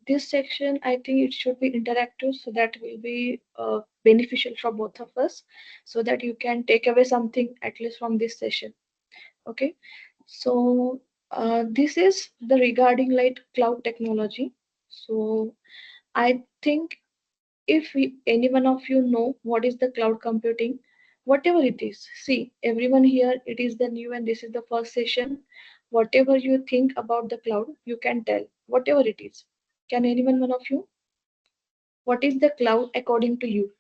this section, I think it should be interactive, so that will be beneficial for both of us, so that you can take away something at least from this session. Okay, so this is the regarding like cloud technology. So I think if any one of you know what is the cloud computing, whatever it is, see, everyone here, it is the new and this is the first session. Whatever you think about the cloud, you can tell, whatever it is. Can anyone one of you? What is the cloud according to you?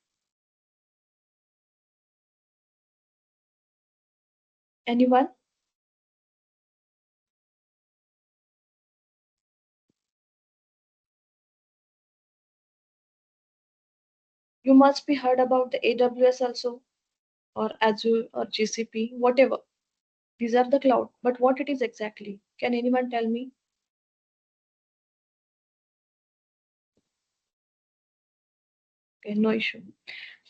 Anyone? You must be heard about the AWS also, or Azure or GCP, whatever. These are the cloud. But what it is exactly? Can anyone tell me? Okay, no issue.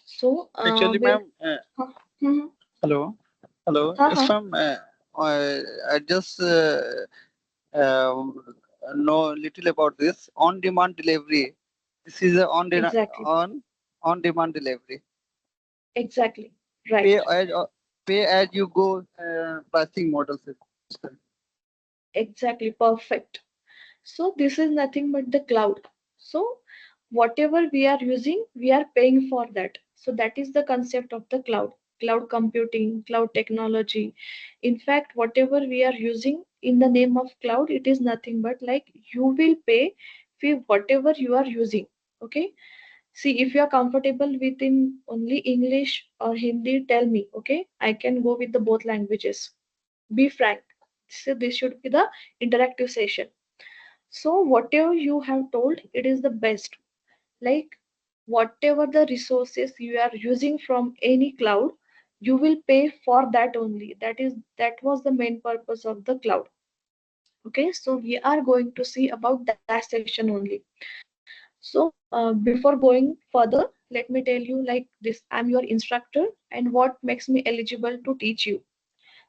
So, Actually, we'll. ma'am, Huh, mhm, hello, hello. huh, Yes, huh, ma'am. I just know little about this on-demand delivery. This is a exactly, on-demand delivery. exactly, right. Pay as pay as you go pricing model system. Exactly, perfect. So this is nothing but the cloud. So whatever we are using, we are paying for that. So that is the concept of the cloud, cloud computing, cloud technology. In fact, whatever we are using in the name of cloud, it is nothing but like you will pay for whatever you are using. Okay. See, if you are comfortable within only English or Hindi, tell me. Okay. I can go with the both languages. Be frank. So this should be the interactive session. So whatever you have told, it is the best. Like whatever the resources you are using from any cloud, you will pay for that only. That was the main purpose of the cloud. Okay, so we are going to see about that section only. So before going further, let me tell you like this: I'm your instructor, and what makes me eligible to teach you.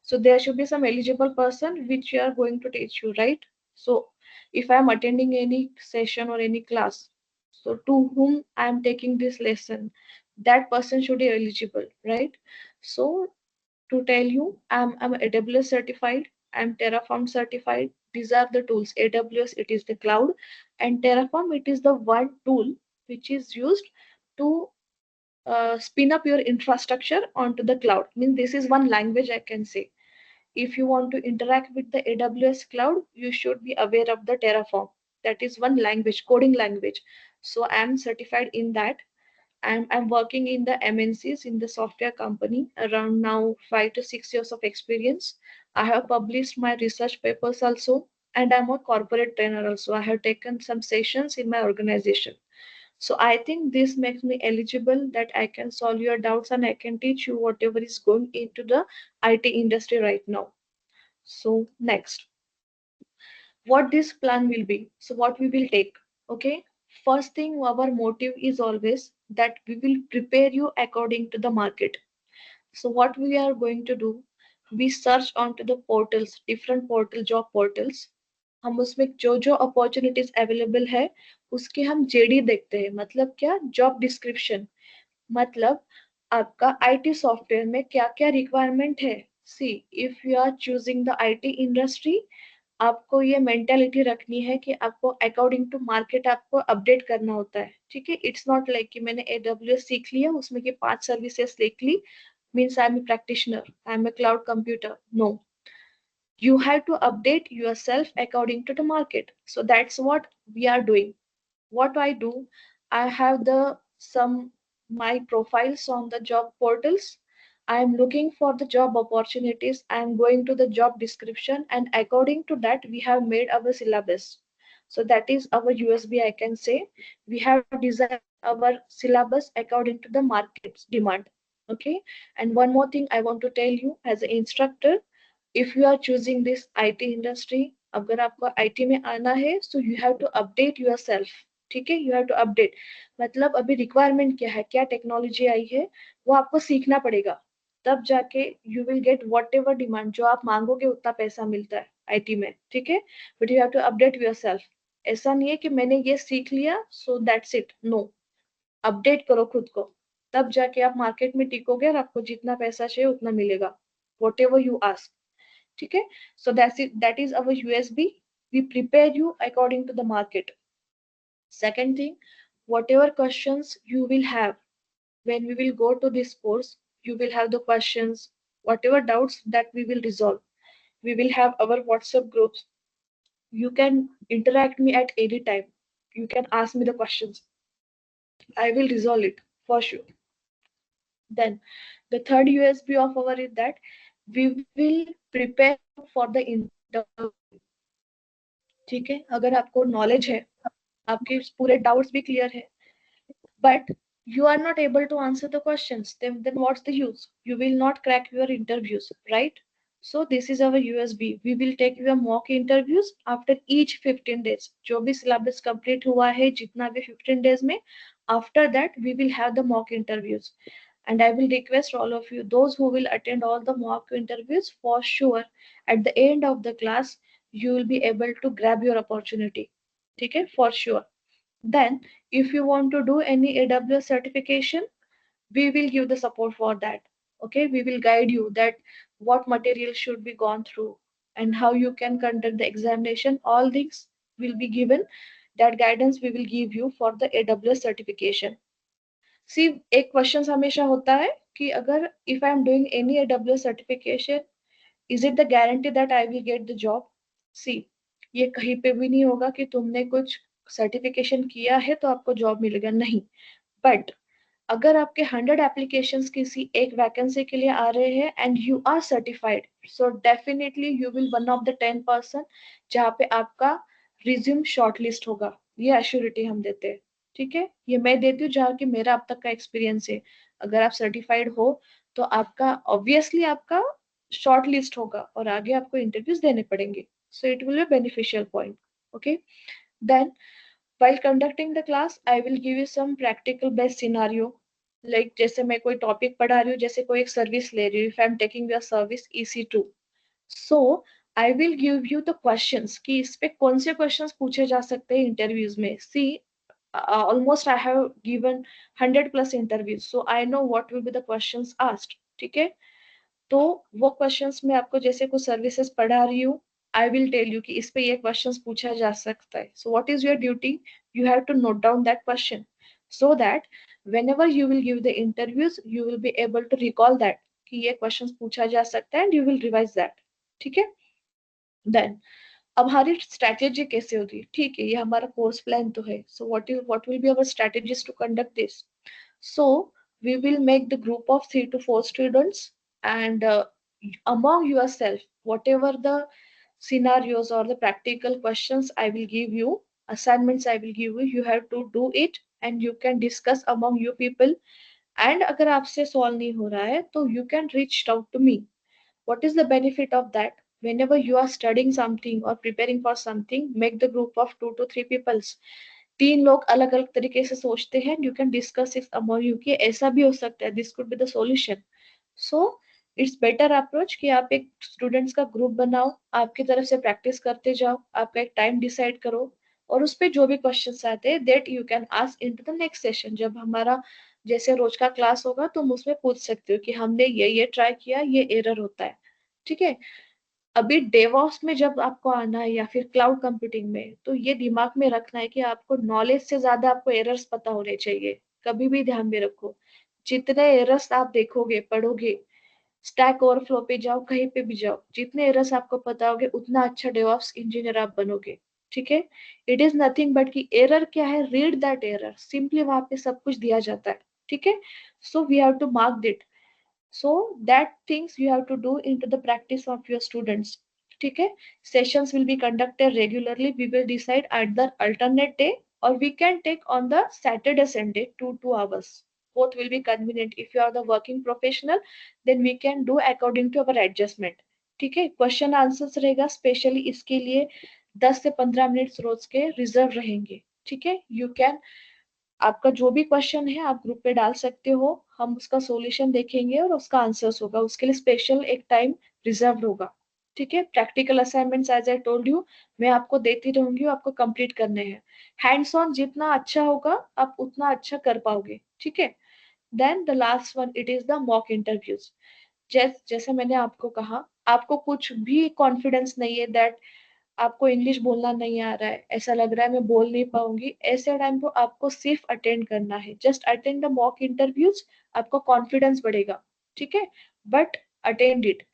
So there should be some eligible person which you are going to teach you, right? So if I am attending any session or any class, so to whom I am taking this lesson, that person should be eligible, right? So to tell you, I'm AWS certified, I'm Terraform certified. These are the tools. AWS, it is the cloud, and Terraform, it is the one tool which is used to spin up your infrastructure onto the cloud. I mean, this is one language I can say. If you want to interact with the AWS cloud, you should be aware of the Terraform. That is one language, coding language. So I'm certified in that. I'm working in the MNCs in the software company around now 5 to 6 years of experience. I have published my research papers also, and I'm a corporate trainer also. I have taken some sessions in my organization. So I think this makes me eligible that I can solve your doubts and I can teach you whatever is going into the IT industry right now. So next, what this plan will be. So what we will take. Okay. First thing, our motive is always that we will prepare you according to the market. So what we are going to do, we search onto the portals, different portal, job portals. हम उसमें जो जो opportunities available है उसके हम JD देखते हैं, मतलब क्या, जॉब डिस्क्रिप्शन, मतलब आपका आईटी सॉफ्टवेयर में क्या क्या रिक्वायरमेंट है. See, if you are choosing the IT industry, आपको ये मेंटेलिटी रखनी है कि आपको अकॉर्डिंग टू मार्केट आपको अपडेट करना होता है. ठीक है, इट्स नॉट लाइक कि मैंने एडब्ल्यूएस सीख लिया, उसमें की 5 सर्विसेज सीख ली, means I'm a practitioner, I'm a cloud computer. No, you have to update yourself according to the market. So that's what we are doing. What I do, I have the some my profiles on the job portals. I am looking for the job opportunities. I am going to the job description, and according to that, we have made our syllabus. So that is our USB, I can say. We have designed our syllabus according to the market's demand. Okay. And one more thing I want to tell you as an instructor, if you are choosing this IT industry, अगर आपको IT में आना है, so you have to update yourself. ठीक है, you have to update. मतलब अभी requirement क्या है, क्या टेक्नोलॉजी आई है, वो आपको सीखना पड़ेगा. तब जाके you will get whatever demand, जो आप मांगोगे उतना पैसा मिलता है IT में. ठीक है, but you have to update yourself. ऐसा नहीं है कि मैंने ये सीख लिया so that's it, no, update करो खुद को, तब जाके आप मार्केट में टिकोगे और आपको जितना पैसा चाहिए उतना मिलेगा, वॉट एवर यू आस्क, ठीक है। So that is our USB, we prepare you according to the market. Second thing, whatever questions you will have when we will go to this course, you will have the questions, whatever doubts that we will resolve. We will have our WhatsApp groups. You can interact me at any time. You can ask me the questions. I will resolve it for sure. Then the third USB of our is that we will prepare for the interview. ठीक है, अगर आपको knowledge है, आपके पूरे doubts भी clear है, but you are not able to answer the questions, then what's the use? You will not crack your interviews, right? So this is our USB. We will take your mock interviews after each 15 days. जो भी syllabus complete हुआ है जितना भी 15 days में, after that we will have the mock interviews. And I will request all of you, those who will attend all the mock interviews, for sure at the end of the class you will be able to grab your opportunity. Okay, for sure. Then, if you want to do any AWS certification, we will give the support for that. Okay, we will guide you that what material should be gone through and how you can conduct the examination. All things will be given. That guidance we will give you for the AWS certification. See, एक question हमेशा होता है कि अगर if I am doing any AWS certification, is it the guarantee that I will get the job? See, ये कहीं पे भी नहीं होगा कि तुमने कुछ सर्टिफिकेशन किया है तो आपको जॉब मिलेगा, नहीं. बट अगर आपके 100 एप्लीकेशंस किसी एक वैकेंसी के लिए आ रहे हैं and you are certified, so definitely you will one of the 10% जहाँ पे आपका रिज्यूम शॉर्टलिस्ट होगा. ये एश्योरिटी हम देते हैं, ठीक है. ये मैं देती हूँ जहाँ की मेरा अब तक का एक्सपीरियंस है. अगर आप सर्टिफाइड हो तो आपका ऑब्वियसली आपका शॉर्ट लिस्ट होगा और आगे आपको इंटरव्यूज देने पड़ेंगे. So it will be beneficial point. Okay, then while conducting the class I will give you some practical based scenario. Like जैसे मैं कोई टॉपिक पढ़ा रही हूँ, जैसे कोई एक सर्विस ले रही हूँ, if I'm taking your service EC2, so I will give you the questions कि इस पे कौन से questions पूछे जा सकते हैं इंटरव्यूज में. See, almost I have given 100 plus interviews, so I know what will be the questions asked. ठीक है, तो वो क्वेश्चंस में आपको जैसे कुछ सर्विसेज पढ़ा रही हूँ, आई विल टेल यू कि इस पे ये क्वेश्चंस पूछा जा सकता है. So what is your duty? You have to note down that question so that whenever you will give the interviews you will be able to recall that कि ये क्वेश्चंस पूछा जा सकता है and you will revise that. ठीक है, then अब हमारी स्ट्रेटेजी कैसे होगी? ठीक है, ये हमारा कोर्स प्लान तो है. So what will be our strategies to conduct this? So we will make the group of 3 to 4 students, and among yourself, whatever the scenarios or the practical questions I will give you, assignments I will give you, you have to do it and you can discuss among you people. And अगर आपसे solve नहीं हो रहा है तो you can reach out to me. What is the benefit of that? Whenever you are studying something or preparing for something, make the group of 2 to 3 peoples. 3 लोग अलग अलग तरीके से सोचते हैं, you can discuss it among you कि ऐसा भी हो सकता है, this could be the solution. So it's better approach कि आप एक स्टूडेंट्स का ग्रुप बनाओ, आपकी तरफ से प्रैक्टिस करते जाओ, आपका एक टाइम डिसाइड करो और उस पर जो भी क्वेश्चंस आते हैं that you can ask in to the next session. जब हमारा जैसे रोज का क्लास होगा तुम उसमें पूछ सकते हो कि हमने ये ट्राई किया, ये एरर होता है. ठीक है, अभी डेवऑप्स में जब आपको आना है या फिर क्लाउड कंप्यूटिंग में, तो ये दिमाग में रखना है कि आपको नॉलेज से ज्यादा आपको एरर्स पता होने चाहिए. कभी भी ध्यान में रखो, जितने एरर्स आप देखोगे पढ़ोगे, स्टैक ओवरफ्लो पे जाओ, कहीं पे भी जाओ, जितने एरर्स आपको पता होगे उतना अच्छा डेवऑप्स इंजीनियर आप बनोगे. ठीक है, इट इज नथिंग बट कि एरर क्या है, रीड दैट एरर, सिंपली वहां पे सब कुछ दिया जाता है. ठीक है, so we have to mark that. So that things you have to do into the practice of your students. Okay, sessions will be conducted regularly. We will decide at the alternate day or we can take on the Saturday Sunday 2 hours. Both will be convenient. If you are the working professional, then we can do according to our adjustment. ठीक है, question answers रहेगा specially इसके लिए 10 से 15 minute रोज के reserve रहेंगे. ठीक है, यू कैन, आपका जो भी क्वेश्चन है आप ग्रुप पे डाल सकते हो, हम उसका सॉल्यूशन देखेंगे और उसका आंसर्स होगा, उसके लिए स्पेशल एक टाइम रिजर्व होगा. ठीक है, practical assignments as I told you मैं आपको देती रहूंगी, आपको कंप्लीट करने हैं। हैंड्स ऑन जितना अच्छा होगा आप उतना अच्छा कर पाओगे, ठीक है। Then the last one it is the mock interviews. जैसे मैंने आपको कहा, आपको कुछ भी कॉन्फिडेंस नहीं है दैट आपको इंग्लिश बोलना नहीं आ रहा है, ऐसा लग रहा है मैं बोल नहीं पाऊंगी, ऐसे टाइम को आपको सिर्फ अटेंड करना है, just attend the mock interviews, आपको कॉन्फिडेंस बढ़ेगा, ठीक है। But attend it.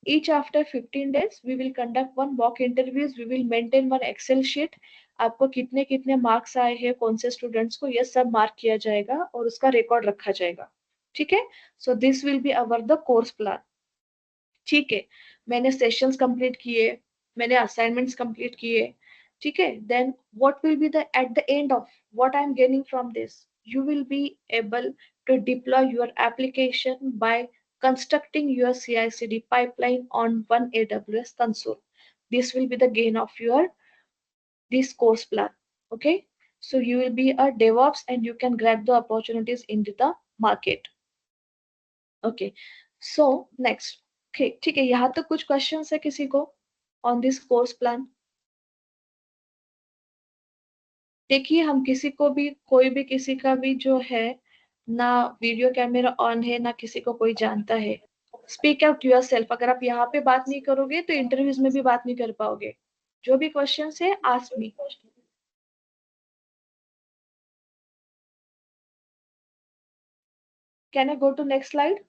Each after 15 days, we will conduct one mock interviews. We will maintain one Excel sheet. आपको कितने कितने मार्क्स आए हैं कौन से स्टूडेंट्स को, ये सब मार्क किया जाएगा और उसका रिकॉर्ड रखा जाएगा, ठीक है। So this will be our the course plan, ठीक है। मैंने सेशंस कंप्लीट किए, मैंने असाइनमेंट्स कंप्लीट किए, ठीक है। Then what will be the at the end of what I am gaining from this, you will be able to deploy your application by constructing your CI/CD pipeline on one AWS console. This will be the gain of your this course plan. Okay, so you will be a DevOps and you can grab the opportunities into the market. Okay, so next, ठीक है, यहाँ तक कुछ questions है किसी को on this course plan? देखिए, हम किसी को भी, कोई भी किसी का भी जो है ना वीडियो कैमरा ऑन है ना किसी को कोई जानता है। Speak out your self. अगर आप यहाँ पे बात नहीं करोगे तो इंटरव्यूज में भी बात नहीं कर पाओगे। जो भी क्वेश्चन है ask me. Can I go to next slide?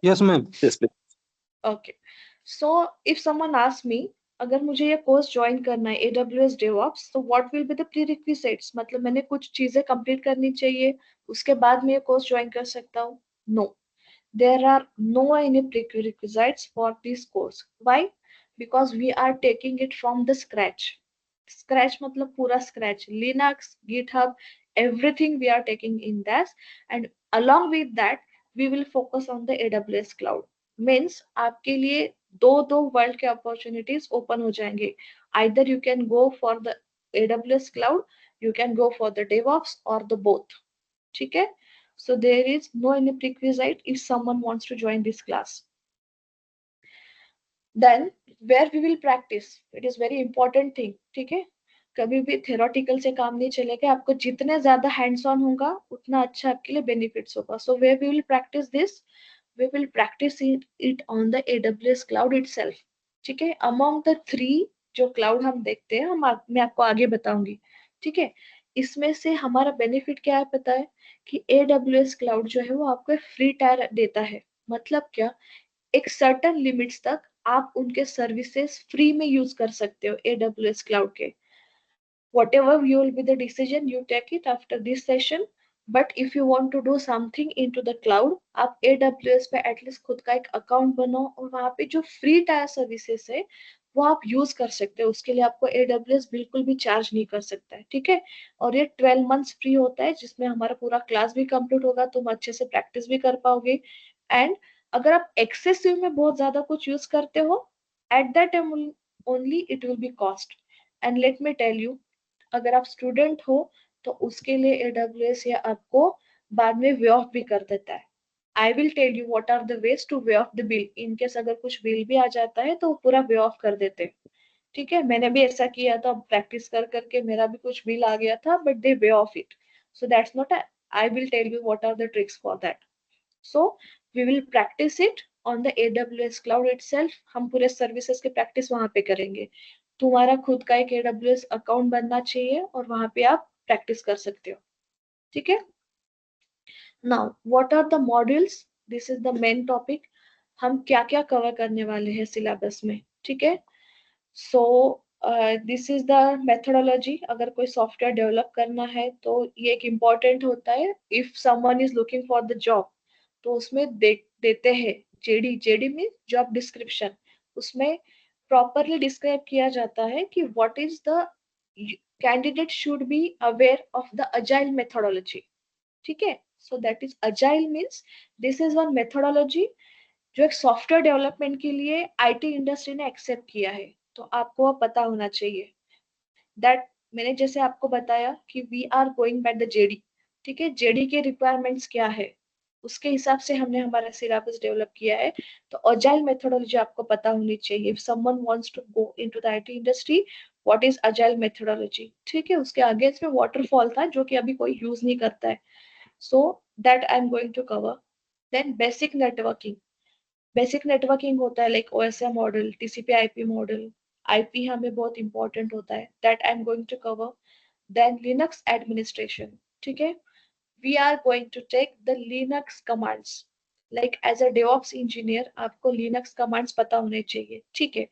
Yes, ma'am. Yes, please. Okay, so if someone ask me, अगर मुझे ये कोर्स ज्वाइन करना है AWS DevOps, तो व्हाट विल बी द प्रीरिक्विजिट्स, मतलब मैंने कुछ चीजें कंप्लीट करनी चाहिए उसके बाद मैं ये कोर्स ज्वाइन कर सकता हूँ? No, there are no any prerequisites for this course. Why? Because we are taking it from the scratch. Scratch मतलब पूरा scratch, Linux, GitHub, everything we are taking in that, and along with that we will focus on the AWS cloud. Means आपके लिए दो दो world के opportunities open हो जाएंगे। Either you can go for the AWS cloud, you can go for the DevOps or the both. ठीक है, so there is no any prerequisite if someone wants to join this class. Then where we will practice, it is very important thing, ठीक है। कभी भी theoretical से काम नहीं चलेगा, आपको जितने ज्यादा हैंड्स ऑन होगा उतना अच्छा आपके लिए बेनिफिट्स होगा। So where we will practise this, we will practice it on the AWS cloud itself, ठीक है। among the three जो क्लाउड हम देखते हैं, मैं आपको आगे बताऊंगी, ठीक है। इसमें से हमारा बेनिफिट क्या है पता है, कि AWS क्लाउड जो है वो आपको फ्री टायर देता है। मतलब क्या, एक सर्टन लिमिट्स तक आप उनके सर्विसेज फ्री में यूज कर सकते हो AWS क्लाउड के। whatever you will be the decision you take it after this session, but if you want to do something into the cloud, आप AWS पे एटलीस्ट खुद का एक अकाउंट बनाओ और वहां पे जो फ्री टायर सर्विसेज है वो आप यूज कर सकते हो। उसके लिए आपको AWS बिल्कुल भी चार्ज नहीं कर सकता है, ठीक है। और ये 12 मंथ्स फ्री होता है, जिसमें हमारा पूरा क्लास भी कंप्लीट होगा, तुम अच्छे से प्रैक्टिस भी कर पाओगे। एंड अगर आप एक्सेसिव में बहुत ज्यादा कुछ यूज करते हो, at that time only it will be cost. And let me tell you, अगर आप स्टूडेंट हो तो उसके लिए AWS या आपको बाद में वे ऑफ भी कर देता है। I will tell you what are the ways to waive off the bill. In case अगर कुछ बिल भी आ जाता है तो वो पूरा वे ऑफ कर देते हैं, ठीक है। मैंने भी ऐसा किया था, प्रैक्टिस कर करके मेरा भी कुछ बिल आ गया था, but they waive off it. So that's not, I will tell you what are the tricks for that. So we will practise it on the AWS cloud itself. हम पूरे सर्विसेज के प्रैक्टिस वहां पे करेंगे। तुम्हारा खुद का एक AWS अकाउंट बनना चाहिए और वहां पे आप प्रैक्टिस कर सकते हो, ठीक है। Now what are the modules, this is the main topic. हम क्या क्या कवर करने वाले हैं सिलेबस में, ठीक है। So this is the methodology. अगर कोई सॉफ्टवेयर डेवलप करना है तो ये एक इम्पॉर्टेंट होता है। If someone is looking for the job, तो उसमें देते हैं जेडी मीन जॉब डिस्क्रिप्शन। उसमें प्रॉपरली डिस्क्राइब किया जाता है कि what is the candidate should be aware of the agile methodology, ठीक है। So that is agile means this is one methodology जो एक सॉफ्टवेयर डेवलपमेंट के लिए IT इंडस्ट्री ने एक्सेप्ट किया है। तो आपको वो पता होना चाहिए दैट, मैंने जैसे आपको बताया कि we are going by the JD, ठीक है। जेडी के रिक्वायरमेंट्स क्या है, उसके हिसाब से हमने हमारा सिलेबस डेवलप किया है। तो अजाइल मेथोडोलॉजी आपको पता होनी चाहिए। If someone wants to go into the IT industry, what is agile methodology, ठीक है। उसके आगे इसमें वाटरफॉल था जो कि अभी कोई यूज नहीं करता है, so that I am going to cover. Then basic networking होता है like OSI model, TCP IP model. IP हमें बहुत इंपॉर्टेंट होता है, that I am going to cover. Then Linux administration, ठीक है। we are going to take the Linux commands. Like as a DevOps engineer, आपको Linux commands पता होने चाहिए, ठीक है।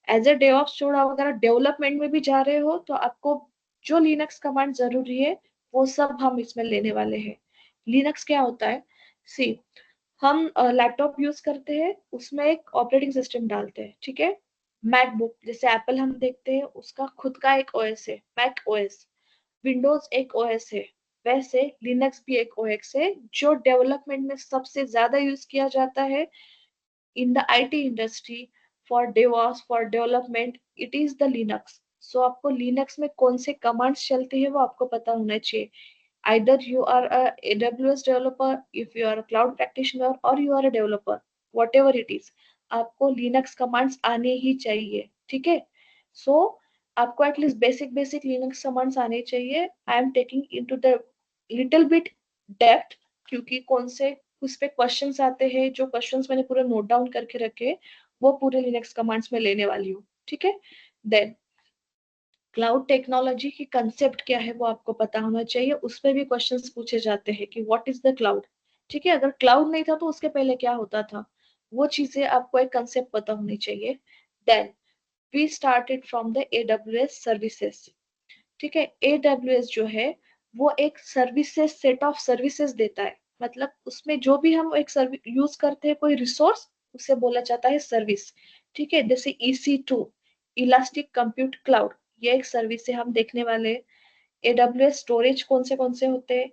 एज ए DevOps छोड़ा, अगर डेवलपमेंट में भी जा रहे हो तो आपको जो Linux कमांड जरूरी है वो सब हम इसमें लेने वाले हैं। Linux क्या होता है, सी हम लैपटॉप यूज करते हैं, उसमें एक ऑपरेटिंग सिस्टम डालते हैं, ठीक है। मैकबुक जैसे एप्पल हम देखते हैं, उसका खुद का एक ओएस है, मैक ओएस। विंडोज एक ओएस है, वैसे लिनक्स भी एक ओएस है। जो डेवलपमेंट में सबसे ज्यादा यूज किया जाता है in the IT industry for DevOps for development, it is the Linux. So आपको लिनक्स में कौन से कमांड्स चलते हैं वो आपको पता होना चाहिए। either you are a AWS developer, if you are a cloud practitioner, or you are a developer, whatever it is, आपको Linux commands आने ही चाहिए, ठीक है। so आपको at least basic basic Linux commands आने चाहिए। I am taking into the little bit depth, क्योंकि कौन से उस पे क्वेश्चंस आते हैं, जो क्वेश्चंस मैंने पूरे नोट डाउन करके रखे, वो पूरे Linux commands में लेने वाली हूँ, ठीक है। देन क्लाउड टेक्नोलॉजी की कंसेप्ट क्या है वो आपको पता होना चाहिए। उस पर भी क्वेश्चंस पूछे जाते हैं कि व्हाट इज द क्लाउड, ठीक है। अगर क्लाउड नहीं था तो उसके पहले क्या होता था, वो चीजें आपको एक कंसेप्ट पता होनी चाहिए। Then we started from the AWS services, ठीक है। एडब्ल्यूएस जो है वो एक सर्विसेज, सेट ऑफ सर्विसेज देता है। मतलब उसमें जो भी हम एक सर्विस यूज करते हैं, कोई रिसोर्स, उसे बोला जाता है सर्विस, ठीक है। जैसे EC2, इलास्टिक कंप्यूट क्लाउड, ये एक सर्विस है हम देखने वाले। एडब्ल्यूएस स्टोरेज कौन से होते हैं,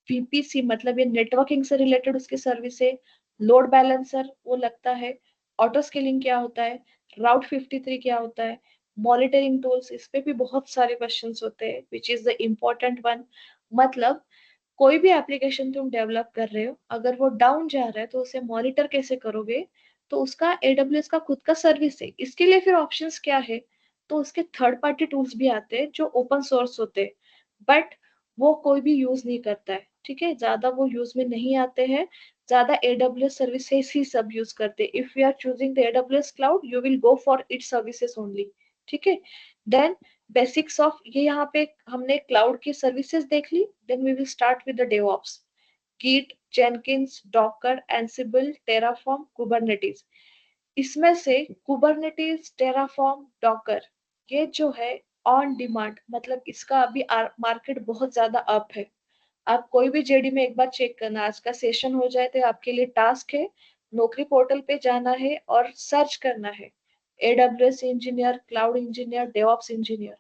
VPC मतलब ये नेटवर्किंग से रिलेटेड उसकी सर्विस है। लोड बैलेंसर वो लगता है। ऑटो स्केलिंग क्या होता है, राउट 53 क्या होता है, मॉनिटरिंग टूल्स, इस पे भी बहुत सारे क्वेश्चंस होते हैं, which is the important one. मतलब कोई भी एप्लीकेशन तुम डेवलप कर रहे हो, अगर वो डाउन जा रहा है तो उसे मॉनिटर कैसे करोगे, तो उसका एडब्ल्यूएस का खुद का सर्विस है। इसके लिए फिर ऑप्शंस क्या है, तो उसके थर्ड पार्टी टूल्स भी आते हैं जो ओपन सोर्स होते हैं, बट वो कोई भी यूज नहीं करता है, ठीक है। ज्यादा वो यूज में नहीं आते हैं, ज्यादा एडब्ल्यूएस सर्विसेज ही सब यूज करते हैं। If you are choosing the AWS cloud, you will go for its services only, ठीक है। देन बेसिक्स ऑफ ये, यहाँ पे हमने क्लाउड की सर्विसेज देख ली। Then we will start with the DevOps, Git, Jenkins, Docker, Ansible, Terraform, Kubernetes. इसमें से कुबरनेटिस, टेराफॉर्म, डॉकर, ये जो है ऑन डिमांड, मतलब इसका अभी मार्केट बहुत ज्यादा अप है। आप कोई भी जेडी में एक बार चेक करना, आज का सेशन हो जाए तो आपके लिए टास्क है, नौकरी पोर्टल पे जाना है और सर्च करना है AWS engineer, cloud engineer, DevOps engineer.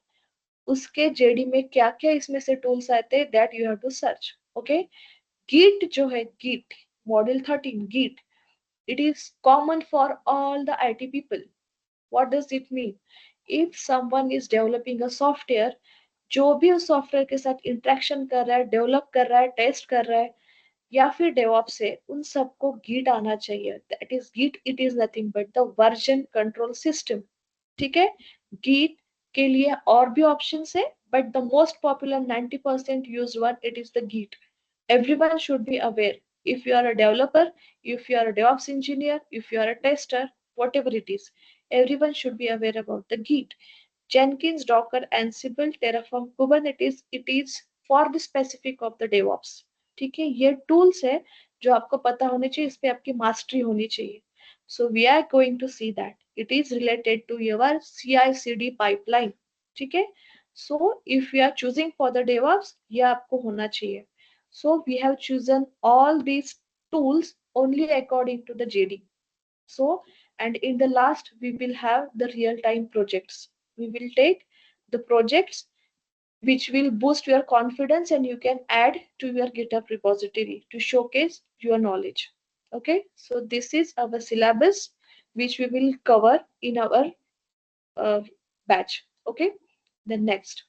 उसके जेडी में क्या क्या इसमें से टूल्स आते हैं, that you have to search, okay. Git जो है, git module 13 git, it is common for all the IT people. What does it mean? If someone is developing a software, जो भी उस सॉफ्टवेयर के साथ इंटरेक्शन कर रहा है, डेवलप कर रहा है, टेस्ट कर रहा है, या फिर डेवऑप्स है, उन सबको गीट आना चाहिए। That is git, it is nothing but the version control system, ठीक है। गीट के लिए और भी ऑप्शंस है, but the most popular 90% used one, it is the git. Everyone should be aware. If you are a developer, if you are a DevOps engineer, if you are a tester, whatever it is, everyone should be aware about the Git. Jenkins, Docker, Ansible, Terraform, Kubernetes, it is for the specific of the DevOps. ठीक है, ये tools है जो आपको पता होने चाहिए, इस पे आपकी मास्टरी होनी चाहिए। So we are going to see that it is related to your CI/CD pipeline, ठीक है। So if you are choosing for the DevOps, ये आपको होना चाहिए। So we have chosen all these tools only according to the JD. So, and in the last, we will have the real-time projects. We will take the projects which will boost your confidence and you can add to your GitHub repository to showcase your knowledge. Okay, so this is our syllabus which we will cover in our uh, batch. Okay, then next.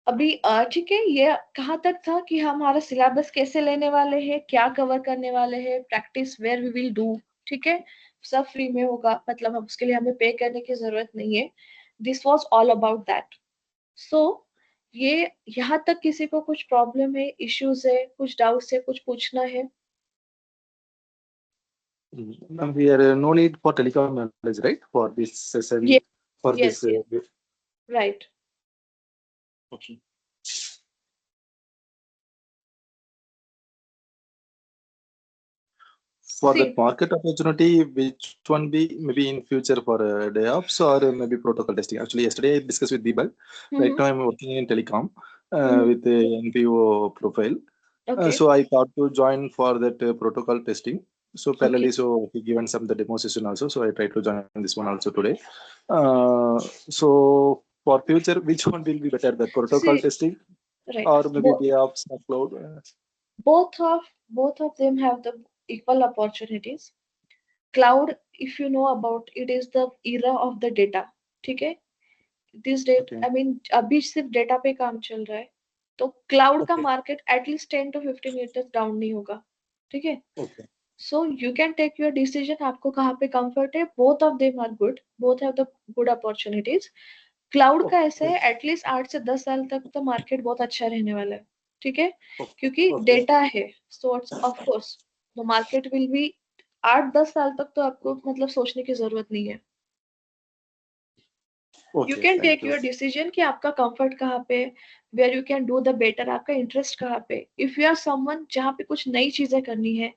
अभी ठीक है, ये कहाँ तक था कि हमारा syllabus कैसे लेने वाले हैं, क्या कवर करने वाले हैं, practice where we will do, ठीक है, सब फ्री में होगा, मतलब हम उसके लिए हमें पे करने की जरूरत नहीं है. This was all about that. So ये यहाँ तक किसी को कुछ प्रॉब्लम है, इश्यूज है, कुछ डाउट्स है, कुछ पूछना है? Ma'am, we are no need for telecom knowledge, right? For this session, ये for yes this. Yes right. Okay. For see. that market opportunity, which one be maybe in future for DevOps or maybe protocol testing? Actually, yesterday I discussed with Deepak. Right now, I'm working in telecom with a NPO profile. Okay So I thought to join for that protocol testing. So okay. parallelly, so he given some the demo session also. So I tried to join this one also today. So for future, which one will be better, the protocol see. testing right. or maybe DevOps or cloud? both of both of them have the equal opportunities. Cloud, if you know about it, is the era of the data. ठीक है, this date Okay. I mean अभी सिर्फ data पे काम चल रहा है, तो क्लाउड का Okay. Market at least 10 to 15 years तक डाउन नहीं होगा. ठीक है. Okay. So you can take your decision, आपको कहाँ पे कंफर्ट है. Both of them are good, both have the good opportunities. Cloud का ऐसा है, एटलीस्ट 8 से 10 साल तक तो मार्केट बहुत अच्छा रहने वाला है. ठीक है, क्योंकि Okay. डेटा है, सो of course the market will be 8-10 साल तक तो आपको मतलब सोचने की जरूरत नहीं है. You Okay. Can Thank take you. Your decision कि आपका कंफर्ट कहाँ पे, where you can do the better, आपका इंटरेस्ट कहाँ पे. इफ यू आर समवन जहाँ पे कुछ नई चीजें करनी है,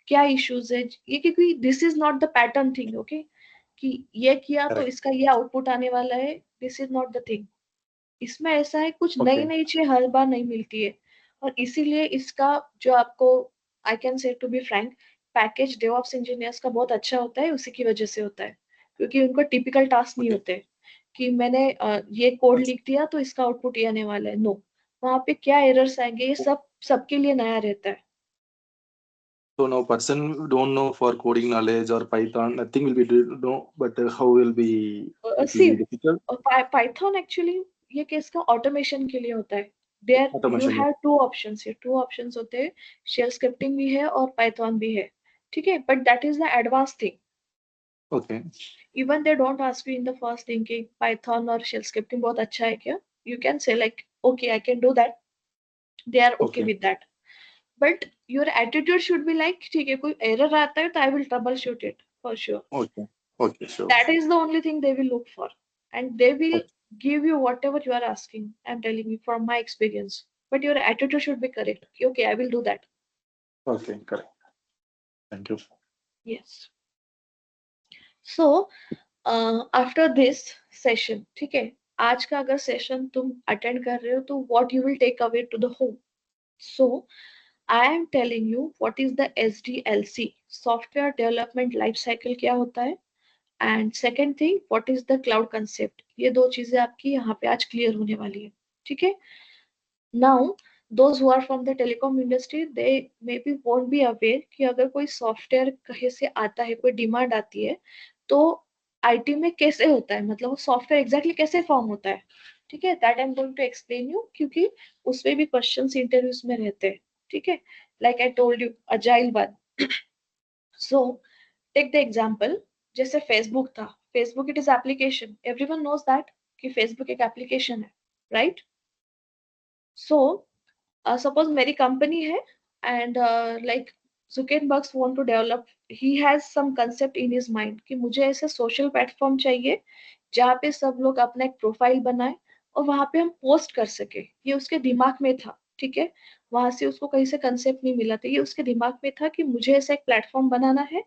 क्या इश्यूज है ये, क्योंकि this is not the pattern thing. Okay, कि ये किया तो Correct. इसका ये आउटपुट आने वाला है, this is not the thing. इसमें ऐसा है, कुछ नई Okay. नई चीज हर बार नहीं मिलती है. और इसीलिए इसका जो आपको, I can say to be frank, package DevOps engineers का बहुत अच्छा होता है, उसी की वजह से होता है, क्योंकि उनको टिपिकल टास्क नहीं Okay. होते कि मैंने ये कोड लिख दिया तो इसका आउटपुट ये आने वाला है. नो, वहां पे क्या एरर्स आएंगे ये सब सबके लिए नया रहता है. So now person don't know for coding knowledge or Python, nothing will be no, but how will be it will see, be difficult Python actually ये किसका ऑटोमेशन के लिए होता है. There you automation. Have two options, ये two options होते हैं, shell scripting भी है और पाइथन भी है. ठीक है, but that is the advance thing. Okay. Even they don't ask you in the first thing कि पाइथन और शेल स्क्रिप्टिंग बहुत अच्छा है क्या. You can say like okay I can do that, they are okay Okay. With that. But your attitude should be like ठीक है, कोई error आता है तो I will troubleshoot it for sure. Okay. Okay. Sure. That is the only thing they will look for, and they will Okay. give you whatever you are asking. I'm telling you from my experience, but your attitude should be correct. Okay, I will do that. Okay. Correct. Thank you. Yes. So after this session, ठीक है, आज का अगर session तुम attend कर रहे हो तो what you will take away to the home. So I am telling you what is the SDLC, software development life cycle क्या होता है, and second thing what is the cloud concept. ये दो चीजें आपकी यहाँ पे आज क्लियर होने वाली है. ठीक है. Now those who are from the telecom industry they may be won't be aware कि अगर कोई सॉफ्टवेयर कहीं से आता है, कोई डिमांड आती है, तो आईटी में कैसे होता है, मतलब वो सॉफ्टवेयर एग्जैक्टली कैसे फॉर्म होता है. ठीक है, that I am going to explain you, क्योंकि उसमें भी क्वेश्चंस इंटरव्यूज में रहते हैं. ठीक है, like I told you agile one. So take the example, जैसे फेसबुक था. Facebook it is application, everyone knows that कि फेसबुक एक एप्लीकेशन है, राइट. सो सपोज मेरी कंपनी है and like Zuckerberg want to develop, he has some concept in his mind कि मुझे ऐसे सोशल प्लेटफॉर्म चाहिए जहाँ पे सब लोग अपना एक प्रोफाइल बनाए और वहां पे हम पोस्ट कर सके. ये उसके दिमाग में था. ठीक है, वहां से उसको कहीं से कंसेप्ट नहीं मिला था, ये उसके दिमाग में था कि मुझे ऐसा एक प्लेटफॉर्म बनाना है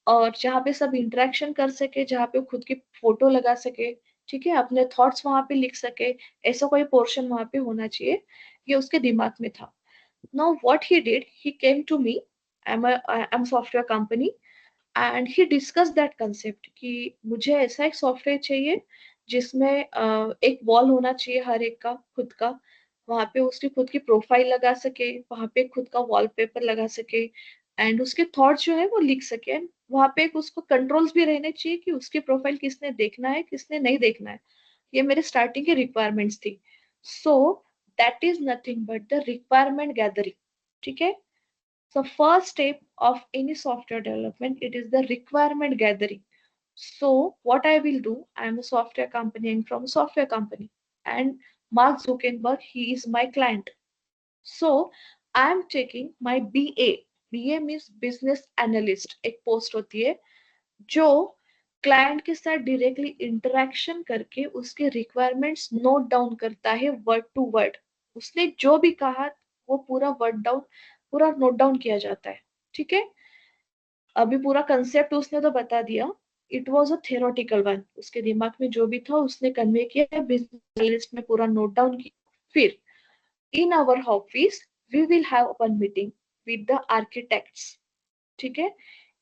और जहाँ पे सब इंटरेक्शन कर सके, जहाँ पे खुद की फोटो लगा सके, ठीक है, अपने थॉट्स वहां पे लिख सके, ऐसा कोई पोर्शन वहां पे होना चाहिए. ये उसके दिमाग में था. Now what he did, he came to me, I am software company, and he discuss that concept कि मुझे ऐसा एक सॉफ्टवेयर चाहिए जिसमें एक वॉल होना चाहिए हर एक का खुद का, वहां पे उसकी खुद की प्रोफाइल लगा सके, वहां पे खुद का वॉलपेपर लगा सके, एंड उसके थॉट्स जो है वो लिख सके, एंड वहां पे एक उसको कंट्रोल्स भी रहने चाहिए कि उसकी प्रोफाइल किसने देखना है किसने नहीं देखना है. ये मेरे स्टार्टिंग की रिक्वायरमेंट्स थी. सो that is nothing but the requirement gathering. ठीक है? So first step of any software development, it is the requirement gathering. So what I will do, I am a software company, I'm from a software company, and Mark Zuckerberg, he is my client. So I am taking my BA. BA means business analyst. एक post होती है जो client के साथ directly interaction करके उसके requirements note down करता है वर्ड टू वर्ड. उसने जो भी कहा वो पूरा वर्ड डाउन, पूरा नोट डाउन किया जाता है. ठीक है? अभी पूरा कंसेप्ट उसने तो बता दिया. It was a theoretical one. उसके दिमाग में जो भी था उसने कन्वे किया, बिजनेस एनालिस्ट में पूरा नोट डाउन किया. फिर in our office we will have one meeting with the architects. ठीक है?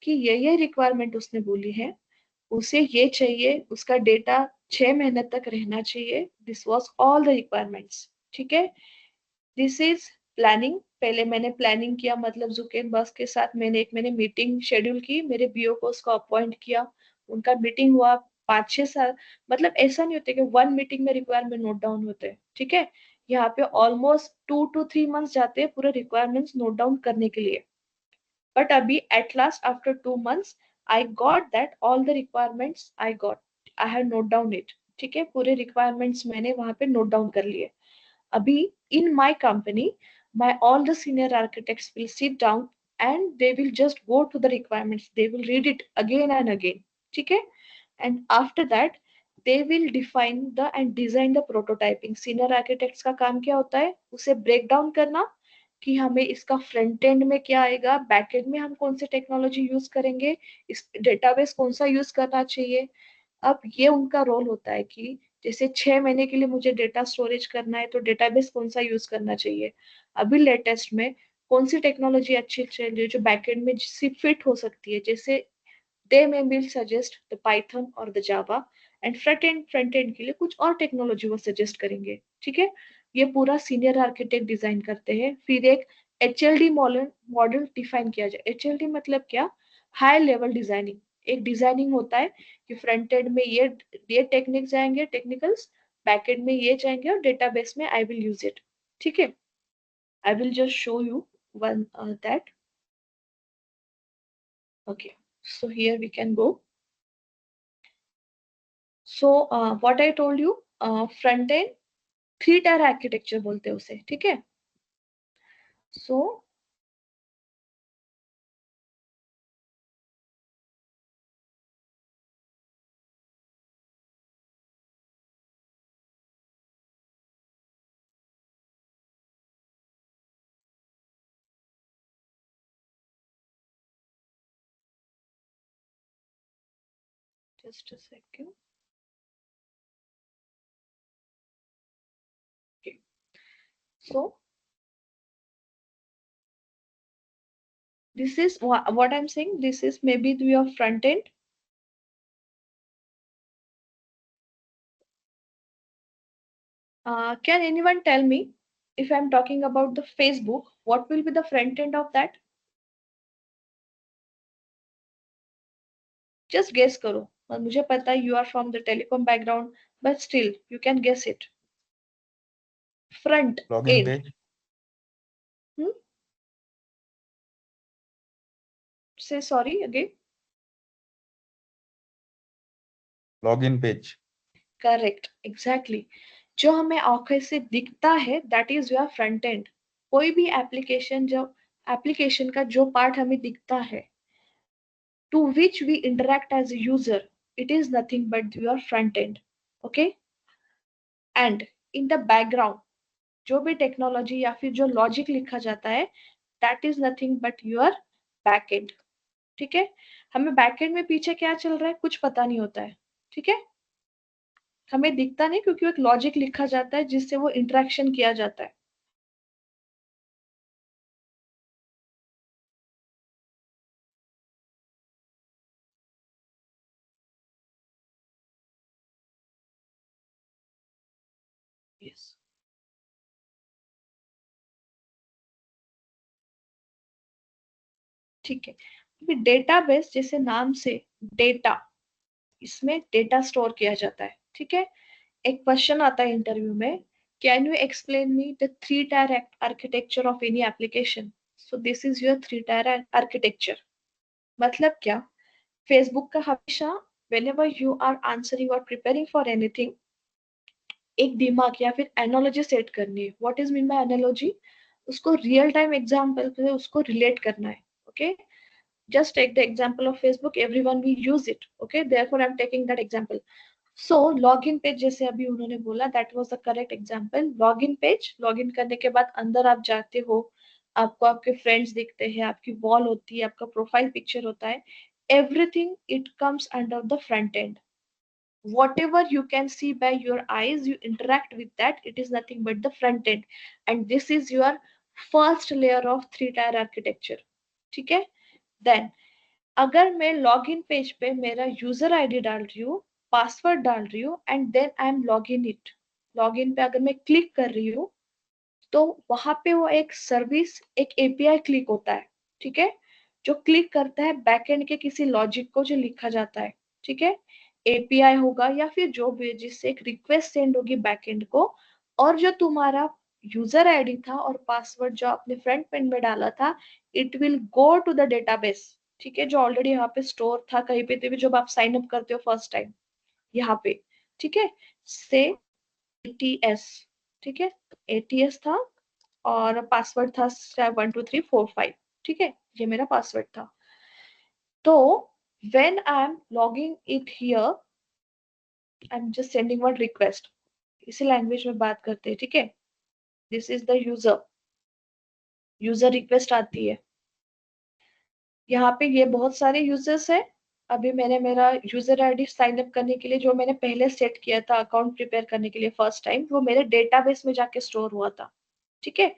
कि ये रिक्वायरमेंट उसने बोली है, उसे ये चाहिए, उसका डेटा 6 महीने तक रहना चाहिए. This was all the requirements. ठीक है? This is planning. पहले मैंने प्लानिंग किया, मतलब जुकेरबर्ग के साथ मैंने मीटिंग शेड्यूल की, मेरे बीओ को उसको अपॉइंट किया, उनका मीटिंग हुआ 5-6 साल. मतलब ऐसा नहीं होता कि वन मीटिंग में रिक्वायरमेंट नोट डाउन होते हैं. ठीक है? यहाँ पे ऑलमोस्ट 2 to 3 months जाते हैं पूरे रिक्वायरमेंट्स नोट डाउन करने के लिए. But abhi, at last, after 2 months, I got that all the requirements I had note down it. ठीक है? पूरे requirements मैंने वहां पे note down कर लिए. अभी in my company, all the senior architects will sit down and they will just go to the requirements. They will read it again and again. ठीक है? And after that, they will define the and design the prototyping. Senior architects का काम क्या होता है? उसे break down करना कि हमें इसका फ्रंट एंड में क्या आएगा, बैक एंड में हम कौन सी टेक्नोलॉजी यूज करेंगे, इस डेटाबेस कौन सा यूज करना चाहिए. अब ये उनका रोल होता है कि जैसे 6 महीने के लिए मुझे डेटा स्टोरेज करना है तो डेटाबेस कौन सा यूज करना चाहिए. अभी लेटेस्ट में कौन सी टेक्नोलॉजी अच्छी चल रही है जो बैकएंड में फिट हो सकती है. जैसे they may will suggest the Python or the Java, and front end के लिए कुछ और टेक्नोलॉजी वो सजेस्ट करेंगे. ठीक है? ये पूरा सीनियर आर्किटेक्ट डिजाइन करते हैं. फिर एक HLD मॉडल डिफाइन किया जाए. HLD मतलब क्या? High level designing. एक डिजाइनिंग होता है कि फ्रंट एंड में ये टेक्निक जाएंगे, टेक्निकल्स, बैक एंड में ये जाएंगे और डेटाबेस में आई विल यूज इट. ठीक है? I will just show you one that. Okay, so here we can go. So what I told you, front end 3 tier architecture बोलते हैं उसे. ठीक है? So just a second. Okay. So this is what I'm saying. This is maybe your front end. Can anyone tell me if I'm talking about the Facebook, what will be the front end of that? Just guess करो. मुझे पता है you are from the telecom background, but still you can guess it. Front Login end. page. Say sorry again. Login page. Correct, exactly. जो हमें आंखें से दिखता है that is your front and. कोई भी एप्लीकेशन, जो एप्लीकेशन का जो पार्ट हमें दिखता है, to which we interact as a user, it is nothing but your front end. Okay? And in the background जो भी टेक्नोलॉजी या फिर जो लॉजिक लिखा जाता है, that is nothing but your back and. ठीक है? हमें बैक एंड में पीछे क्या चल रहा है कुछ पता नहीं होता है. ठीक है? हमें दिखता नहीं क्योंकि एक लॉजिक लिखा जाता है जिससे वो इंटरेक्शन किया जाता है. Yes. ठीक है. अभी डेटाबेस जैसे नाम से डेटा, इसमें डेटा स्टोर किया जाता है. ठीक है? एक क्वेश्चन आता है इंटरव्यू में Can you explain me the three-tier architecture of any application? So this is your three-tier architecture. मतलब क्या? Facebook का हमेशा whenever you are answering or preparing for anything, एक दिमाग या फिर एनालॉजी सेट करनी है. What is mean by analogy? उसको रियल टाइम एग्जांपल से उसको रिलेट करना है. Okay, just take the example of Facebook. Everyone we use it. Okay, therefore I'm taking that example. So login page जैसे अभी उन्होंने बोला, that was the correct example. login page, login करने के बाद अंदर आप जाते हो, आपको आपके फ्रेंड्स दिखते हैं, आपकी वॉल होती है, आपका प्रोफाइल पिक्चर होता है. Everything it comes under the front end. Whatever you can see by your eyes, you interact with that, it is nothing but the front end, and this is your first layer of three-tier architecture. ठीक है? Then अगर मैं login page पे मेरा user ID डाल रही हूँ, password डाल रही हूँ, and then I am login it, login पे अगर मैं क्लिक कर रही हूँ, तो वहां पे वो एक सर्विस, एक एपीआई क्लिक होता है. ठीक है? जो क्लिक करता है बैकएंड के किसी लॉजिक को जो लिखा जाता है. ठीक है? एपीआई होगा या फिर जो भी, जिससे एक रिक्वेस्ट सेंड होगी बैकएंड को, और जो तुम्हारा यूजर आईडी था और पासवर्ड जो आपने फ्रंट पेज में डाला था, it will go to the database. ठीक है? जो ऑलरेडी यहाँ पे स्टोर था कहीं पे भी, जब आप साइन अप करते हो फर्स्ट टाइम यहाँ पे. ठीक है? से एटीएस. ठीक है? एटीएस था और पासवर्ड था 12345. ठीक है? ये मेरा पासवर्ड था. तो when I'm logging it here, I'm just sending one request. इसी लैंग्वेज में बात करते हैं. ठीक है? This is the user request आती है. यहाँ पे ये बहुत सारे यूजर्स है. अभी मैंने मेरा यूजर आईडी साइन अप करने के लिए जो मैंने पहले सेट किया था अकाउंट प्रिपेयर करने के लिए फर्स्ट टाइम, वो मेरे डेटाबेस में जाके स्टोर हुआ था. ठीक है?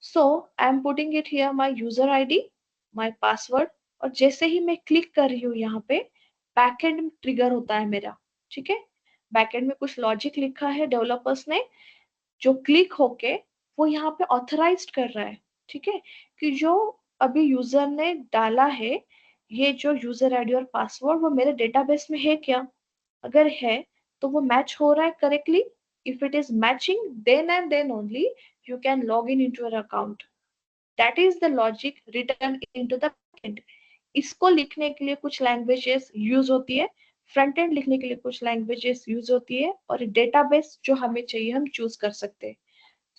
So I am putting it here my user ID, my password, और जैसे ही मैं क्लिक कर रही हूँ यहाँ पे, बैकएंड ट्रिगर होता है मेरा. ठीक है? बैकएंड में कुछ लॉजिक लिखा है डेवलपर्स ने, जो क्लिक होके वो यहाँ पे ऑथराइज्ड कर रहा है. ठीक है? कि जो अभी यूजर ने डाला है, ये जो यूजर आईडी और पासवर्ड, वो मेरे डेटाबेस में है क्या? अगर है तो वो मैच हो रहा है correctly. If it is matching, then and then only you can log in into your account. That is the logic written into the backend. इसको लिखने के लिए कुछ लैंग्वेजेस यूज होती है, फ्रंट एंड लिखने के लिए कुछ लैंग्वेजेस यूज होती है, और डेटाबेस जो हमें चाहिए हम चूज कर सकते हैं.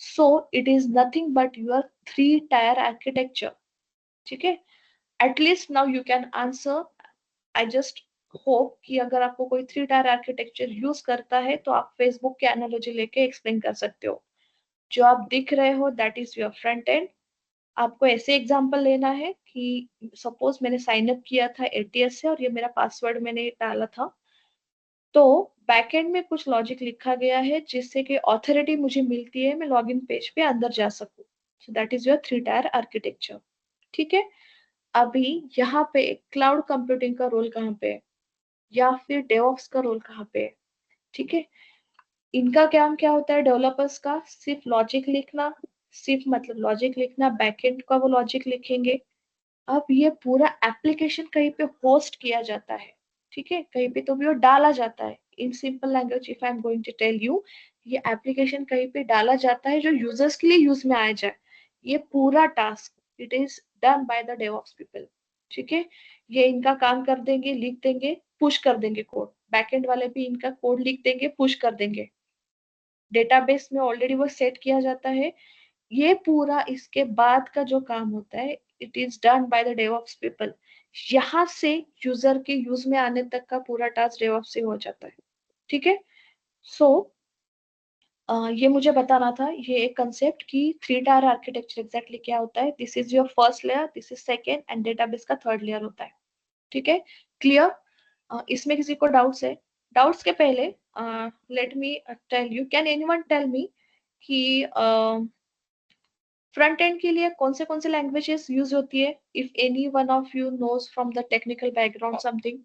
So it is nothing but your three tier architecture. ठीक है? At least now you can answer. I just hope कि अगर आपको कोई थ्री टायर आर्किटेक्चर यूज करता है तो आप फेसबुक के एनालॉजी लेके एक्सप्लेन कर सकते हो. जो आप दिख रहे हो that is your front and. आपको ऐसे एग्जांपल लेना है कि सपोज मैंने साइन अप किया था एटीएस से और ये मेरा पासवर्ड मैंने डाला था, तो बैकएंड में कुछ लॉजिक लिखा गया है जिससे कि ऑथोरिटी मुझे मिलती है, मैं लॉगिन पेज पे अंदर जा सकूं. सो that is your three tier architecture. ठीक है? अभी यहाँ पे क्लाउड कंप्यूटिंग का रोल कहाँ पे है, या फिर डेवऑप्स का रोल कहाँ पे है? ठीक है? इनका काम क्या होता है डेवलपर्स का? सिर्फ लॉजिक लिखना. सिर्फ मतलब लॉजिक लिखना, बैकएंड का वो लॉजिक लिखेंगे. अब ये पूरा एप्लीकेशन कहीं पे होस्ट किया जाता है. ठीक है? कहीं पे तो भी वो डाला जाता है. In simple language if I am going to tell you, ये एप्लीकेशन कहीं पे डाला जाता है जो यूजर्स के लिए यूज में आ जाए. ये पूरा task it is done by the DevOps people. ठीक है? ये इनका काम कर देंगे, लिख देंगे, पुश कर देंगे कोड. बैकएंड वाले भी इनका कोड लिख देंगे, पुश कर देंगे. डेटाबेस में ऑलरेडी वो सेट किया जाता है. ये पूरा इसके बाद का जो काम होता है, it is done by the DevOps people. यहाँ से यूजर के यूज में आने तक का पूरा टास्क डेवऑप्स से हो जाता है. ठीक है? सो ये मुझे बताना था, ये एक कंसेप्ट की थ्री टायर आर्किटेक्चर एग्जैक्टली क्या होता है. This is your first layer, this is second, and database का थर्ड लेयर होता है. ठीक है? क्लियर? इसमें किसी को डाउट्स है? डाउट्स के पहले let me tell you, can anyone tell me कि फ्रंट एंड के लिए कौन से लैंग्वेजेस यूज होती है? If any one of you knows from the technical background something.